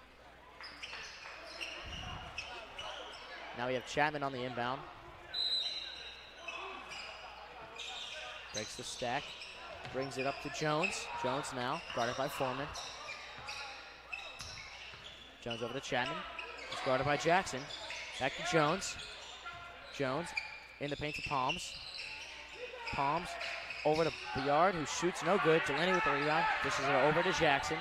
Speaker 1: Now we have Chapman on the inbound. Breaks the stack. Brings it up to Jones. Jones now, guarded by Foreman. Jones over to Chapman. It's guarded by Jackson. Back to Jones. Jones in the paint to Palms. Palms over to Bayard, who shoots no good. Delaney with the rebound. Dishes it over to Jackson.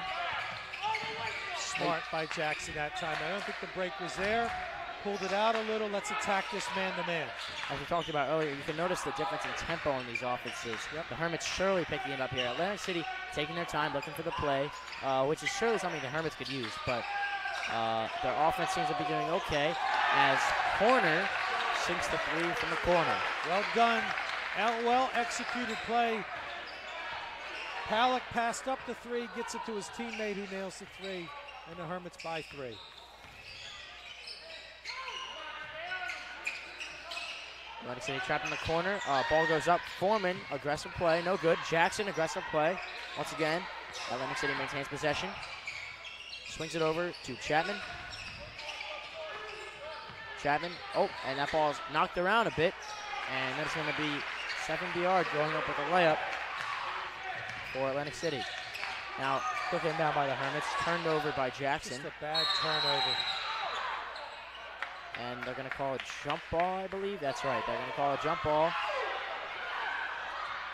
Speaker 2: Smart by Jackson that time. I don't think the break was there. Pulled it out a little. Let's attack this man-to-man.
Speaker 1: As we talked about earlier, you can notice the difference in tempo in these offenses. Yep. The Hermits surely picking it up here. Atlantic City taking their time, looking for the play, which is surely something the Hermits could use. But their offense seems to be doing okay as Horner sinks the three from the corner.
Speaker 2: Well done. Well executed play. Palak passed up the three, gets it to his teammate who nails the three, and the Hermits by 3.
Speaker 1: Atlantic City trapped in the corner. Ball goes up. Foreman, aggressive play, no good. Jackson, aggressive play. Once again, Atlantic City maintains possession. Swings it over to Chapman. Chapman, and that ball's knocked around a bit. And that's going to be Stephen Bayard going up with a layup for Atlantic City. Now, quick inbound by the Hermits, turned over by Jackson.
Speaker 2: Just a bad turnover.
Speaker 1: And they're going to call a jump ball, I believe. That's right, they're going to call a jump ball.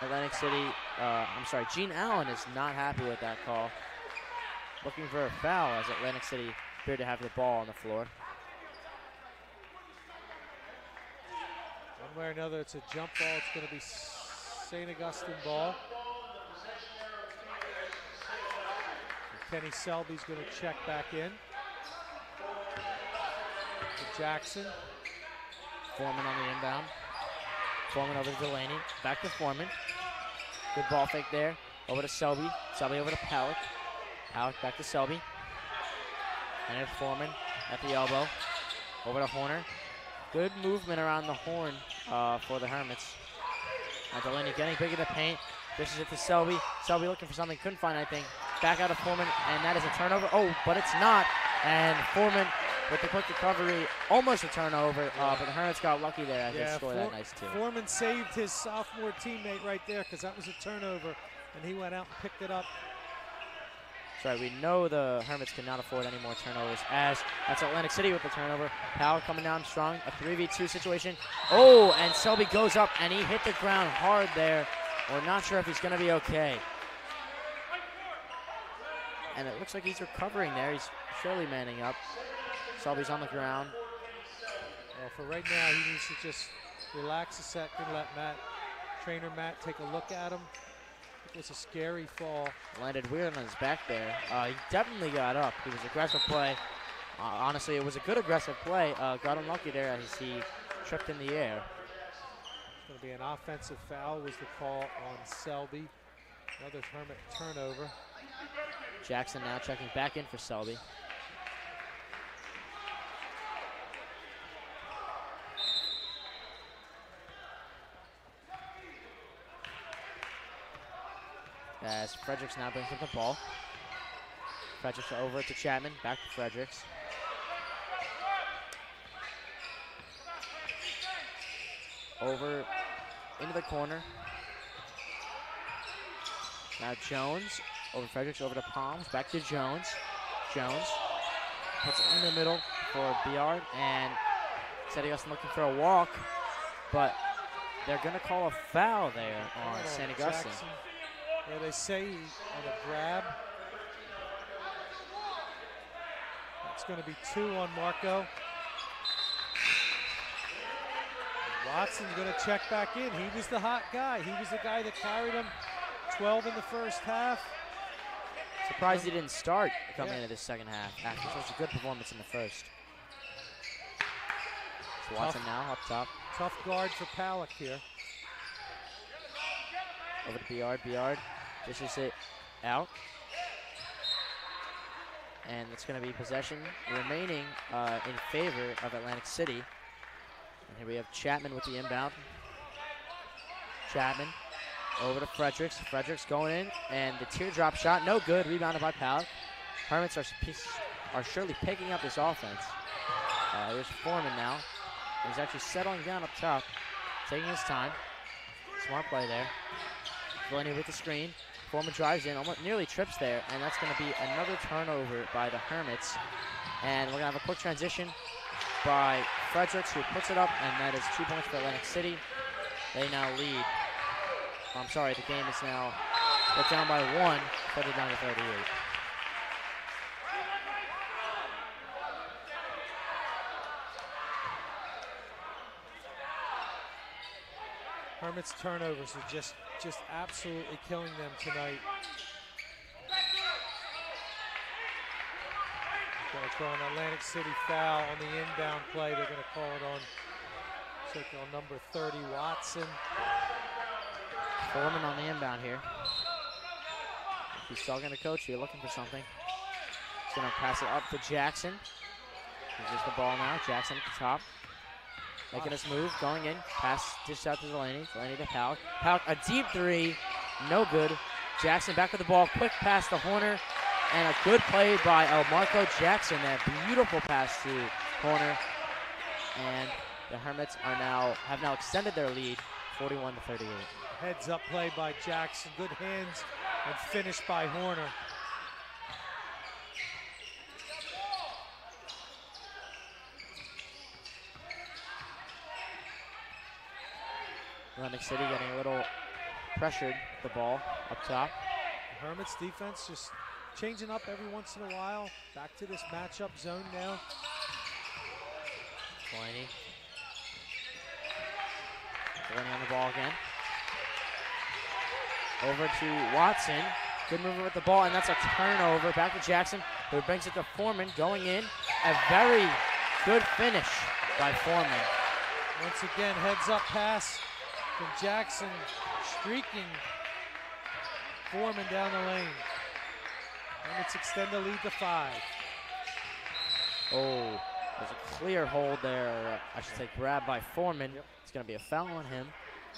Speaker 1: Atlantic City, Gene Allen is not happy with that call. Looking for a foul as Atlantic City appeared to have the ball on the floor.
Speaker 2: One way or another, it's a jump ball. It's going to be St. Augustine ball. And Kenny Selby's going to check back in. To Jackson.
Speaker 1: Foreman on the inbound. Foreman over to Delaney. Back to Foreman. Good ball fake there. Over to Selby. Selby over to Palak. Palak back to Selby. And it's Foreman at the elbow. Over to Horner. Good movement around the horn for the Hermits. Now Delaney getting big in the paint. Dishes it to Selby. Selby looking for something, couldn't find anything. Back out of Foreman, and that is a turnover. Oh, but it's not. And Foreman with the quick recovery, almost a turnover, but the Hermits got lucky there as they scored that nice too.
Speaker 2: Foreman saved his sophomore teammate right there because that was a turnover, and he went out and picked it up.
Speaker 1: That's right, we know the Hermits cannot afford any more turnovers as that's Atlantic City with the turnover. Powell coming down strong, a 3v2 situation. Oh, and Selby goes up and he hit the ground hard there. We're not sure if he's gonna be okay. And it looks like he's recovering there. He's surely manning up. Selby's on the ground.
Speaker 2: Well, for right now, he needs to just relax a second, let trainer Matt take a look at him. It was a scary fall.
Speaker 1: Landed weird on his back there. He definitely got up. It was aggressive play. Honestly, it was a good aggressive play. Got unlucky there as he tripped in the air.
Speaker 2: It's going to be an offensive foul was the call on Selby. Another Hermit turnover.
Speaker 1: Jackson now checking back in for Selby. As Fredericks now brings up the ball. Fredericks over to Chapman, back to Fredericks. Over into the corner. Now Jones over Fredericks, over to Palms, back to Jones. Jones puts it in the middle for Bayard, and St. Augustine looking for a walk, but they're going to call a foul there on St. Augustine.
Speaker 2: Jackson. Yeah, they say on a grab. That's going to be 2 on Marco. Watson's going to check back in. He was the hot guy. He was the guy that carried him 12 in the first half.
Speaker 1: Surprised he didn't start coming into this second half after such a good performance in the first. So Watson now up top.
Speaker 2: Tough guard for Palak here.
Speaker 1: Over to Bayard. Bayard dishes it out. And it's going to be possession remaining in favor of Atlantic City. And here we have Chapman with the inbound. Chapman over to Fredericks. Fredericks going in, and the teardrop shot, no good. Rebounded by Powell. Hermits are surely picking up this offense. There's Foreman now. He's actually settling down up top, taking his time. Smart play there. Delaney with the screen. Foreman drives in, almost nearly trips there, and that's going to be another turnover by the Hermits. And we're going to have a quick transition by Fredericks, who puts it up, and that is 2 points for Atlantic City. They now lead. I'm sorry, the game is now down by 1, 39-38.
Speaker 2: Hermits turnovers are just absolutely killing them tonight. Going to call an Atlantic City foul on the inbound play. They're going to call it on circle number 30, Watson.
Speaker 1: Foreman on the inbound here. If he's talking to coach, you're looking for something. He's going to pass it up to Jackson. Here's the ball now. Jackson at the top. Making his move, going in. Pass dished out to Delaney. Delaney to Powell. Powell, a deep three. No good. Jackson back with the ball. Quick pass to Horner. And a good play by Marco Jackson. That beautiful pass to Horner. And the Hermits have now extended their lead, 41-38.
Speaker 2: Heads up play by Jackson. Good hands and finish by Horner.
Speaker 1: Atlantic City getting a little pressured, the ball up top.
Speaker 2: The Hermits defense just changing up every once in a while. Back to this matchup zone now.
Speaker 1: Delaney on the ball again. Over to Watson. Good movement with the ball, and that's a turnover. Back to Jackson, who brings it to Foreman, going in. A very good finish by Foreman.
Speaker 2: Once again, heads up pass from Jackson, streaking Foreman down the lane. And let's extend the lead to 5.
Speaker 1: Oh, there's a clear hold there. I should say grab by Foreman. Yep. It's going to be a foul on him.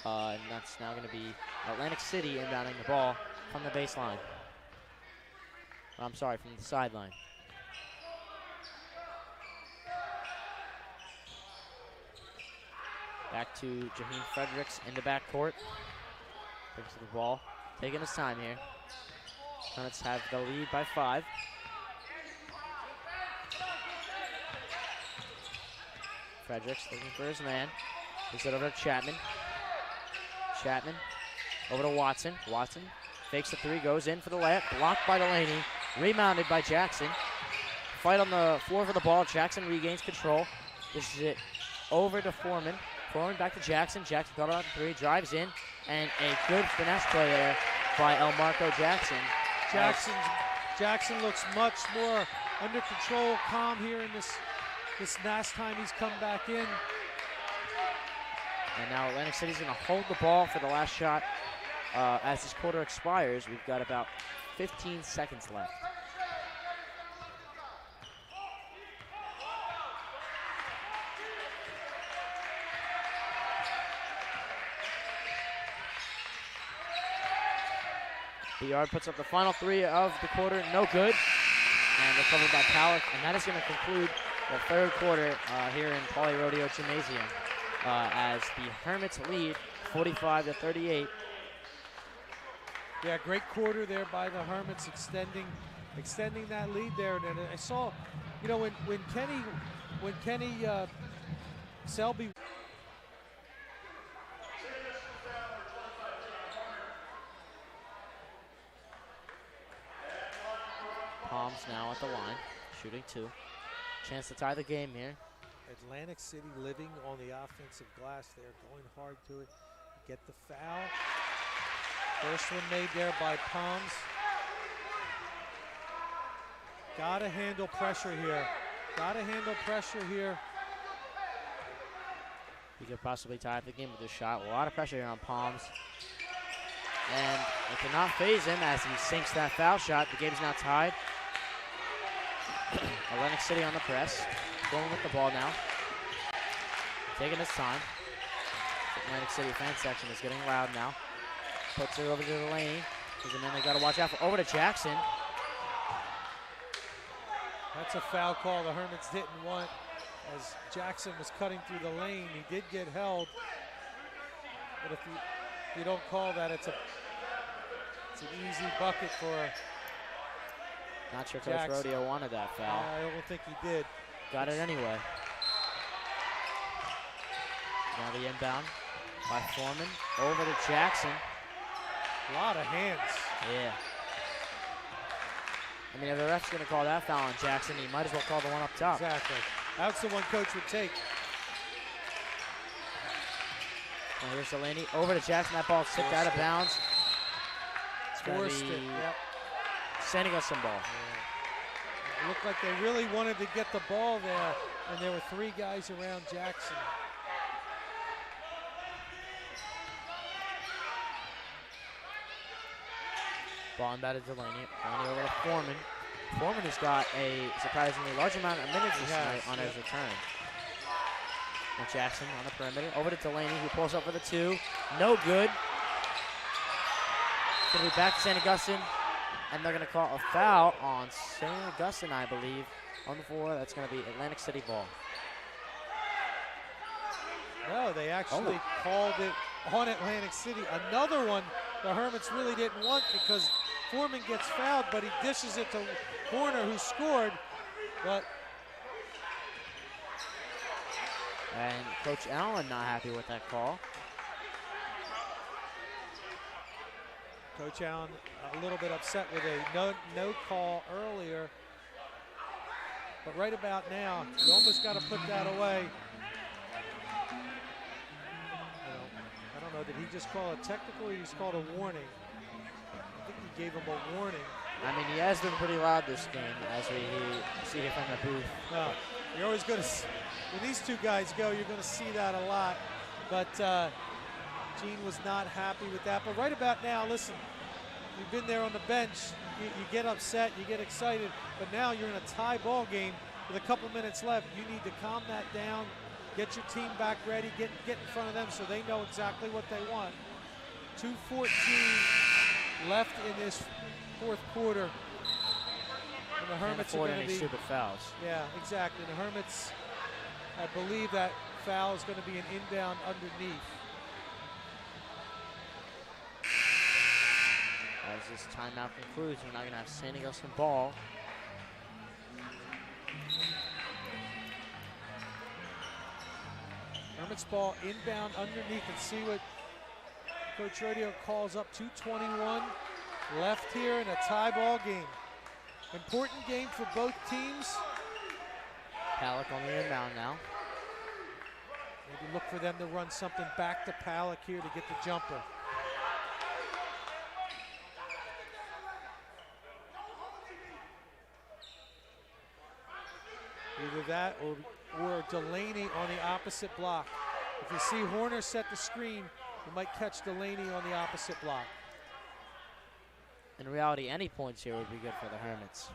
Speaker 1: And that's now going to be Atlantic City inbounding the ball from the baseline. I'm sorry, from the sideline. Back to Jaheim Fredericks in the backcourt. Brings the ball, taking his time here. Hermits have the lead by 5. Fredericks looking for his man. He's it over to Chapman. Chapman over to Watson. Watson fakes the 3, goes in for the layup. Blocked by Delaney. Rebounded by Jackson. Fight on the floor for the ball. Jackson regains control. This is it over to Foreman. Foreman back to Jackson. Jackson got out 3, drives in, and a good finesse play there by Marco Jackson.
Speaker 2: Jackson looks much more under control, calm here in this last time he's come back in.
Speaker 1: And now Atlantic City's going to hold the ball for the last shot. As this quarter expires, we've got about 15 seconds left. Yard puts up the final 3 of the quarter, no good. And recovered by Powell, and that is going to conclude the third quarter here in Pauley Rodeo Gymnasium as the Hermits lead 45-38.
Speaker 2: Yeah, great quarter there by the Hermits, extending that lead there. And I saw, when Kenny Selby.
Speaker 1: Palms now at the line, shooting 2. Chance to tie the game here.
Speaker 2: Atlantic City living on the offensive glass there, going hard to it. Get the foul. First one made there by Palms. Gotta handle pressure here.
Speaker 1: He could possibly tie up the game with this shot. A lot of pressure here on Palms. And it cannot phase him as he sinks that foul shot. The game's now tied. Atlantic City on the press. Going with the ball now. Taking his time. The Atlantic City fan section is getting loud now. Puts it over to Delaney. He's a man they got to watch out for. Over to Jackson.
Speaker 2: That's a foul call the Hermits didn't want as Jackson was cutting through the lane. He did get held. But if If you don't call that, it's an easy bucket for
Speaker 1: Not sure Coach
Speaker 2: Jackson.
Speaker 1: Rodeo wanted that foul.
Speaker 2: I don't think he did.
Speaker 1: Got it anyway. Now the inbound by Foreman. Over to Jackson.
Speaker 2: A lot of hands.
Speaker 1: Yeah. I mean, if the ref's going to call that foul on Jackson, he might as well call the one up top.
Speaker 2: Exactly. That's the one Coach would take.
Speaker 1: Now here's Delaney. Over to Jackson. That ball tipped out of bounds. It's going to be St. Augustine ball.
Speaker 2: Yeah. It looked like they really wanted to get the ball there, and there were 3 guys around Jackson.
Speaker 1: Ball inbounded to Delaney. Delaney over to Foreman. Foreman has got a surprisingly large amount of minutes this night on his return. And Jackson on the perimeter. Over to Delaney, who pulls up for the 2. No good. Going to be back to St. Augustine. And they're going to call a foul on St. Augustine, I believe, on the floor. That's going to be Atlantic City ball.
Speaker 2: No, they actually called it on Atlantic City. Another one the Hermits really didn't want because Foreman gets fouled, but he dishes it to Horner, who scored. But
Speaker 1: And Coach Allen not happy with that call.
Speaker 2: Coach Allen a little bit upset with a no call earlier. But right about now, you almost got to put that away. I don't know, did he just call a technical or he just called a warning? I think he gave him a warning.
Speaker 1: I mean, he has been pretty loud this game, as we see here from the booth.
Speaker 2: No, you're always going to, when these 2 guys go, you're going to see that a lot. But Gene was not happy with that. But right about now, listen, you've been there on the bench, you get upset, you get excited, but now you're in a tie ball game with a couple minutes left. You need to calm that down, get your team back ready, get in front of them so they know exactly what they want. 2:14 left in this 4th quarter. And the Hermits are going to be
Speaker 1: stupid fouls.
Speaker 2: Yeah, exactly. The Hermits, I believe that foul is going to be an inbound underneath.
Speaker 1: As this timeout concludes, we're not going to have St. Augustine ball.
Speaker 2: Hermits ball inbound underneath, and see what Coach Rodeo calls up. 2:21 left here in a tie ball game. Important game for both teams.
Speaker 1: Palak on the inbound now.
Speaker 2: Maybe look for them to run something back to Palak here to get the jumper. Either that or Delaney on the opposite block. If you see Horner set the screen, you might catch Delaney on the opposite block.
Speaker 1: In reality, any points here would be good for the Hermits.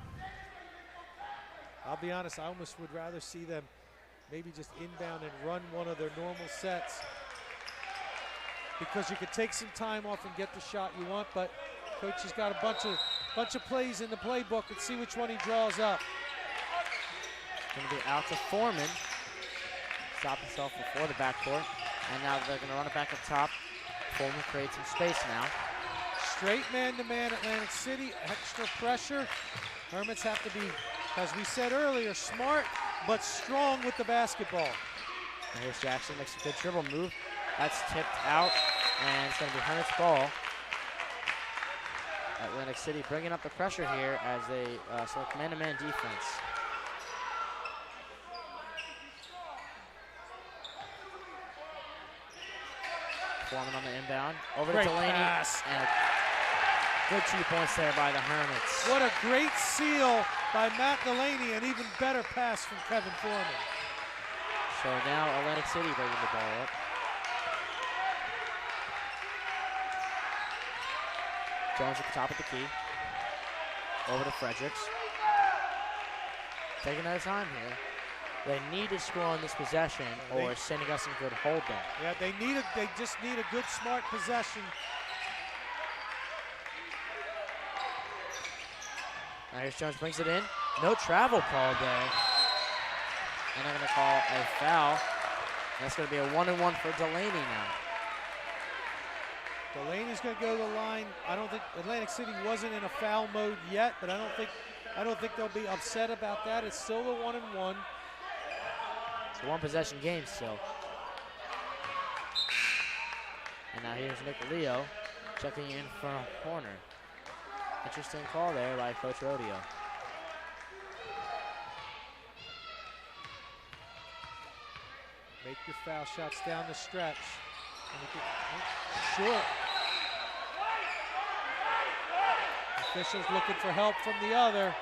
Speaker 2: I'll be honest, I almost would rather see them maybe just inbound and run one of their normal sets, because you could take some time off and get the shot you want, but Coach has got a bunch of plays in the playbook and see which one he draws up.
Speaker 1: Going to be out to Foreman. Stop himself before the backcourt. And now they're going to run it back up top. Foreman creates some space now.
Speaker 2: Straight man-to-man Atlantic City, extra pressure. Hermits have to be, as we said earlier, smart but strong with the basketball.
Speaker 1: And here's Jackson, makes a good dribble move. That's tipped out, and it's going to be Hermits ball. Atlantic City bringing up the pressure here as they select man-to-man defense. Foreman on the inbound. Over to Delaney.
Speaker 2: Pass.
Speaker 1: And a good 2 points there by the Hermits.
Speaker 2: What a great seal by Matt Delaney, and even better pass from Kevin Foreman.
Speaker 1: So now Atlantic City bringing the ball up. Jones at the top of the key. Over to Fredericks. Taking their time here. They need to score on this possession, or St. Augustine could hold them.
Speaker 2: Yeah, they just need a good, smart possession.
Speaker 1: Now here's Jones, brings it in. No travel called there. And they're going to call a foul. That's going to be a 1-and-1 for Delaney now.
Speaker 2: Delaney's going to go to the line. I don't think Atlantic City wasn't in a foul mode yet, but I don't think they'll be upset about that. It's still a 1-and-1.
Speaker 1: It's a one-possession game still. And now here's Nick Leo checking in for a corner. Interesting call there by Coach Rodeo.
Speaker 2: Make your foul shots down the stretch. Short. Officials looking for help from the other.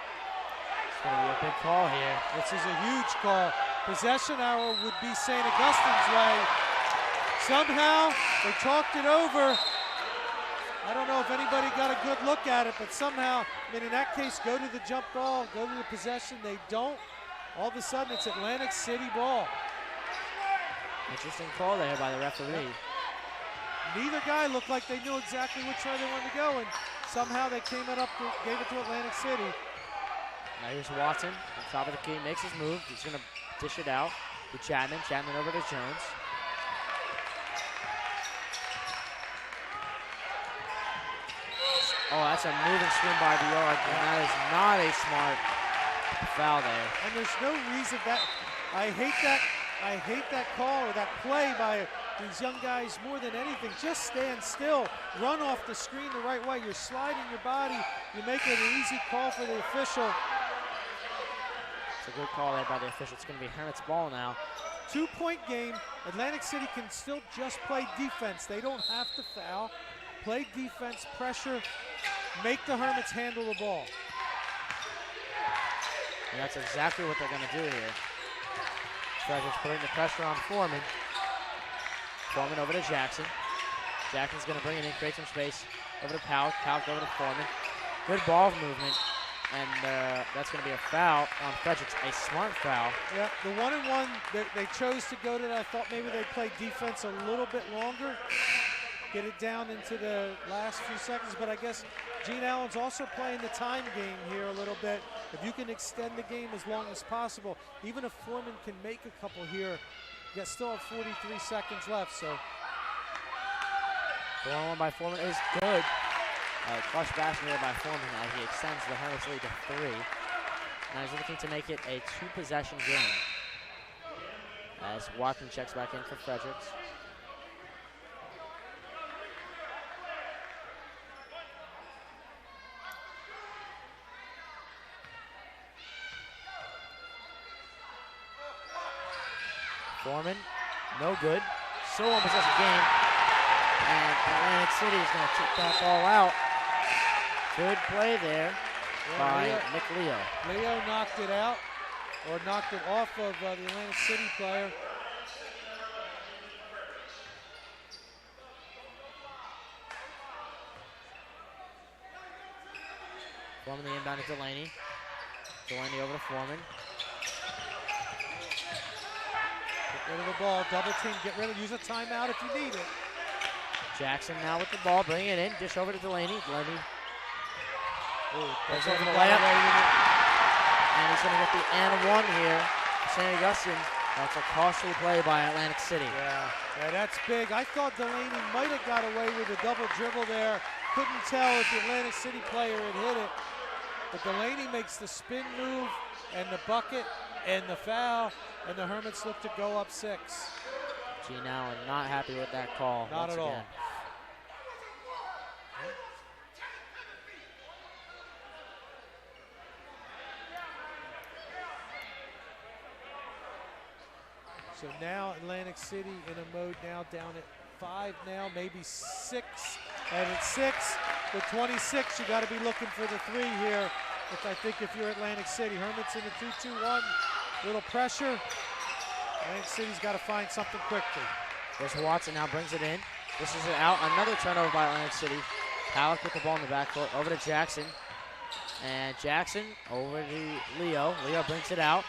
Speaker 1: It's going to be a big call here.
Speaker 2: This is a huge call. Possession arrow would be St. Augustine's way. Somehow they talked it over. I don't know if anybody got a good look at it, but somehow, I mean, in that case, go to the jump ball, go to the possession. They don't. All of a sudden, it's Atlantic City ball.
Speaker 1: Interesting call there by the referee.
Speaker 2: Neither guy looked like they knew exactly which way they wanted to go, and somehow they gave it to Atlantic City.
Speaker 1: Now here's Watson, on top of the key, makes his move. He's going to dish it out to Chapman. Chapman over to Jones. Oh, that's a moving swing by the yard, and that is not a smart foul there.
Speaker 2: And there's no reason that I hate that call or that play by these young guys more than anything. Just stand still, run off the screen the right way. You're sliding your body. You make it an easy call for the official.
Speaker 1: It's a good call there by the official. It's going to be Hermits ball now.
Speaker 2: 2-point game. Atlantic City can still just play defense. They don't have to foul. Play defense, pressure, make the Hermits handle the ball.
Speaker 1: And that's exactly what they're going to do here. Fredericks putting the pressure on Foreman. Foreman over to Jackson. Jackson's going to bring it in, create some space. Over to Powell. Powell over to Foreman. Good ball movement. And that's going to be a foul on Fredericks, a smart foul.
Speaker 2: Yeah, the 1-and-1, they chose to go to that. I thought maybe they'd play defense a little bit longer. Get it down into the last few seconds, but I guess Gene Allen's also playing the time game here a little bit. If you can extend the game as long as possible, even if Foreman can make a couple here, you still have 43 seconds left, so.
Speaker 1: The 1-1 by Foreman is good. Clutch basket here by Foreman as he extends the Hermits lead to 3. Now he's looking to make it a 2-possession game. As Watson checks back in for Fredericks. Foreman, no good. Still one possession game. And Atlantic City is going to kick that ball out. Good play there by Nick Leo.
Speaker 2: Leo knocked it out, or knocked it off of the Atlantic City player.
Speaker 1: Foreman the inbound to Delaney. Delaney over to Foreman.
Speaker 2: Get rid of the ball, double team, use a timeout if you need it.
Speaker 1: Jackson now with the ball, bring it in, dish over to Delaney. Delaney
Speaker 2: Goes
Speaker 1: over the
Speaker 2: right
Speaker 1: layup.
Speaker 2: away with it.
Speaker 1: And he's going to get the and one here. St. Augustine, that's a costly play by Atlantic City.
Speaker 2: Yeah, that's big. I thought Delaney might have got away with a double dribble there. Couldn't tell if the Atlantic City player had hit it. But Delaney makes the spin move and the bucket and the foul, and the Hermits look to go up 6.
Speaker 1: Gene Allen not happy with that call.
Speaker 2: Not at all. So now Atlantic City in a mode now down at 5 now, maybe 6. And at 6, with 26, you got to be looking for the 3 here. I think if you're Atlantic City, Hermits in the 2-2-1, little pressure. Atlantic City's got to find something quickly.
Speaker 1: There's Watson now brings it in. This is out. Another turnover by Atlantic City. Halleck with the ball in the backcourt. Over to Jackson. And Jackson over to Leo. Leo brings it out.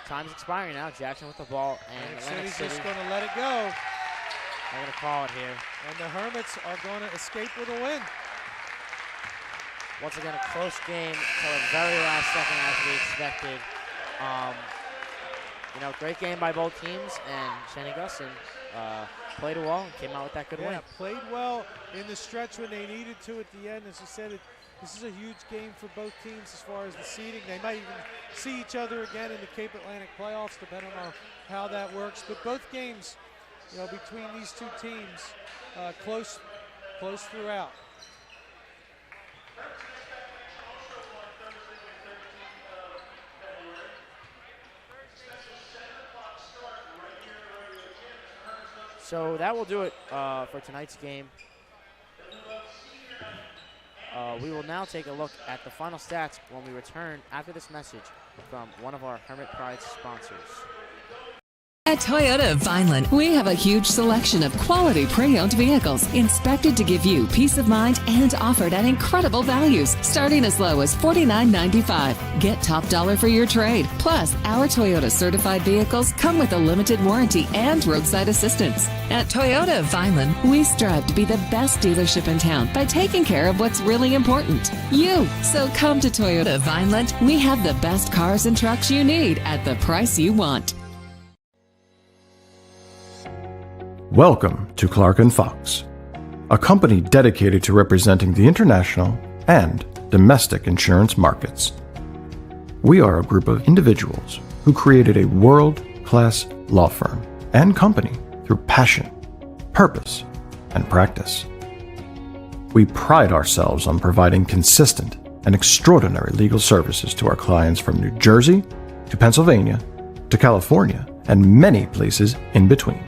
Speaker 1: Time's expiring now. Jackson with the ball. And Atlantic City
Speaker 2: just going to let it go.
Speaker 1: They're going to call it here.
Speaker 2: And the Hermits are going to escape with a win.
Speaker 1: Once again, a close game till the very last second as we expected. great game by both teams, and St. Augustine played well and came out with that good win.
Speaker 2: Yeah, played well in the stretch when they needed to at the end. As you said, this is a huge game for both teams as far as the seeding. They might even see each other again in the Cape Atlantic playoffs, depending on how that works. But both games, between these two teams, close throughout.
Speaker 1: So that will do it for tonight's game. We will now take a look at the final stats when we return after this message from one of our Hermit Pride sponsors.
Speaker 3: At Toyota of Vineland, we have a huge selection of quality pre-owned vehicles inspected to give you peace of mind and offered at incredible values, starting as low as $49.95. Get top dollar for your trade. Plus, our Toyota certified vehicles come with a limited warranty and roadside assistance. At Toyota of Vineland, we strive to be the best dealership in town by taking care of what's really important, you. So come to Toyota of Vineland. We have the best cars and trucks you need at the price you want.
Speaker 4: Welcome to Clark & Fox, a company dedicated to representing the international and domestic insurance markets. We are a group of individuals who created a world-class law firm and company through passion, purpose, and practice. We pride ourselves on providing consistent and extraordinary legal services to our clients from New Jersey to Pennsylvania to California and many places in between.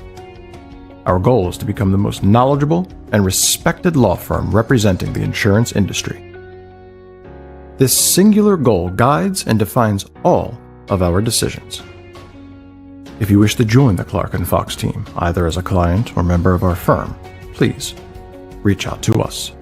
Speaker 4: Our goal is to become the most knowledgeable and respected law firm representing the insurance industry. This singular goal guides and defines all of our decisions. If you wish to join the Clark & Fox team, either as a client or member of our firm, please reach out to us.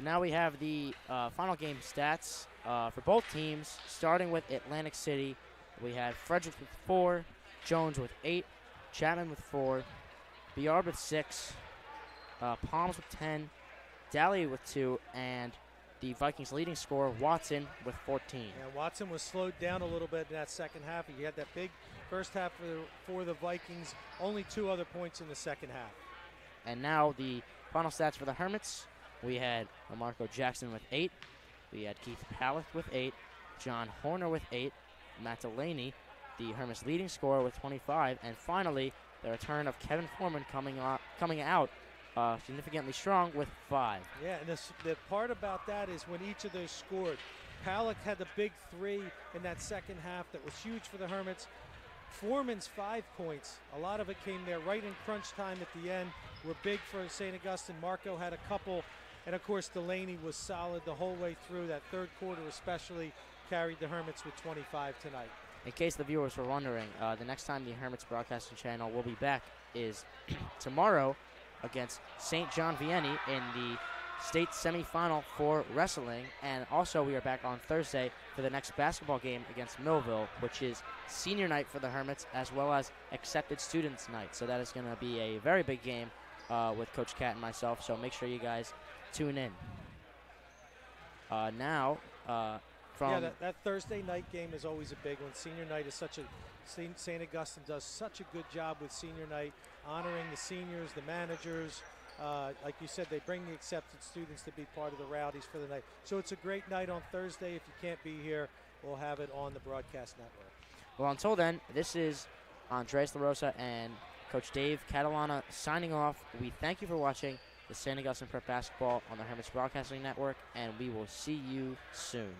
Speaker 1: Now we have the final game stats for both teams, starting with Atlantic City. We had Frederick with 4, Jones with 8, Chapman with 4, Biard with 6, Palms with 10, Daly with 2, and the Vikings' leading scorer, Watson, with 14.
Speaker 2: Yeah, Watson was slowed down a little bit in that second half. He had that big first half for the Vikings, only 2 other points in the second half.
Speaker 1: And now the final stats for the Hermits. We had Marco Jackson with 8. We had Keith Paleth with 8. John Horner with 8. Matt Delaney, the Hermits' leading scorer, with 25. And finally, the return of Kevin Foreman coming out significantly strong with 5.
Speaker 2: Yeah, and the part about that is when each of those scored. Paleth had the big 3 in that second half that was huge for the Hermits. Foreman's 5 points, a lot of it came there right in crunch time at the end, were big for St. Augustine. Marco had a couple, and of course Delaney was solid the whole way through. That third quarter especially carried the Hermits with 25 tonight.
Speaker 1: In case the viewers were wondering, the next time the Hermits broadcasting channel will be back is tomorrow against St. John Vianney in the state semifinal for wrestling. And also we are back on Thursday for the next basketball game against Millville, which is senior night for the Hermits as well as accepted students night. So that is going to be a very big game with Coach Cat and myself. So make sure you guys tune in.
Speaker 2: That Thursday night game is always a big one. Senior night is St. Augustine does such a good job with senior night, honoring the seniors, the managers. Like you said, they bring the accepted students to be part of the rowdies for the night. So it's a great night on Thursday. If you can't be here, we'll have it on the broadcast network.
Speaker 1: Well, until then, this is Andres LaRosa and Coach Dave Catalana signing off. We thank you for watching the St. Augustine Prep Basketball on the Hermits Broadcasting Network, and we will see you soon.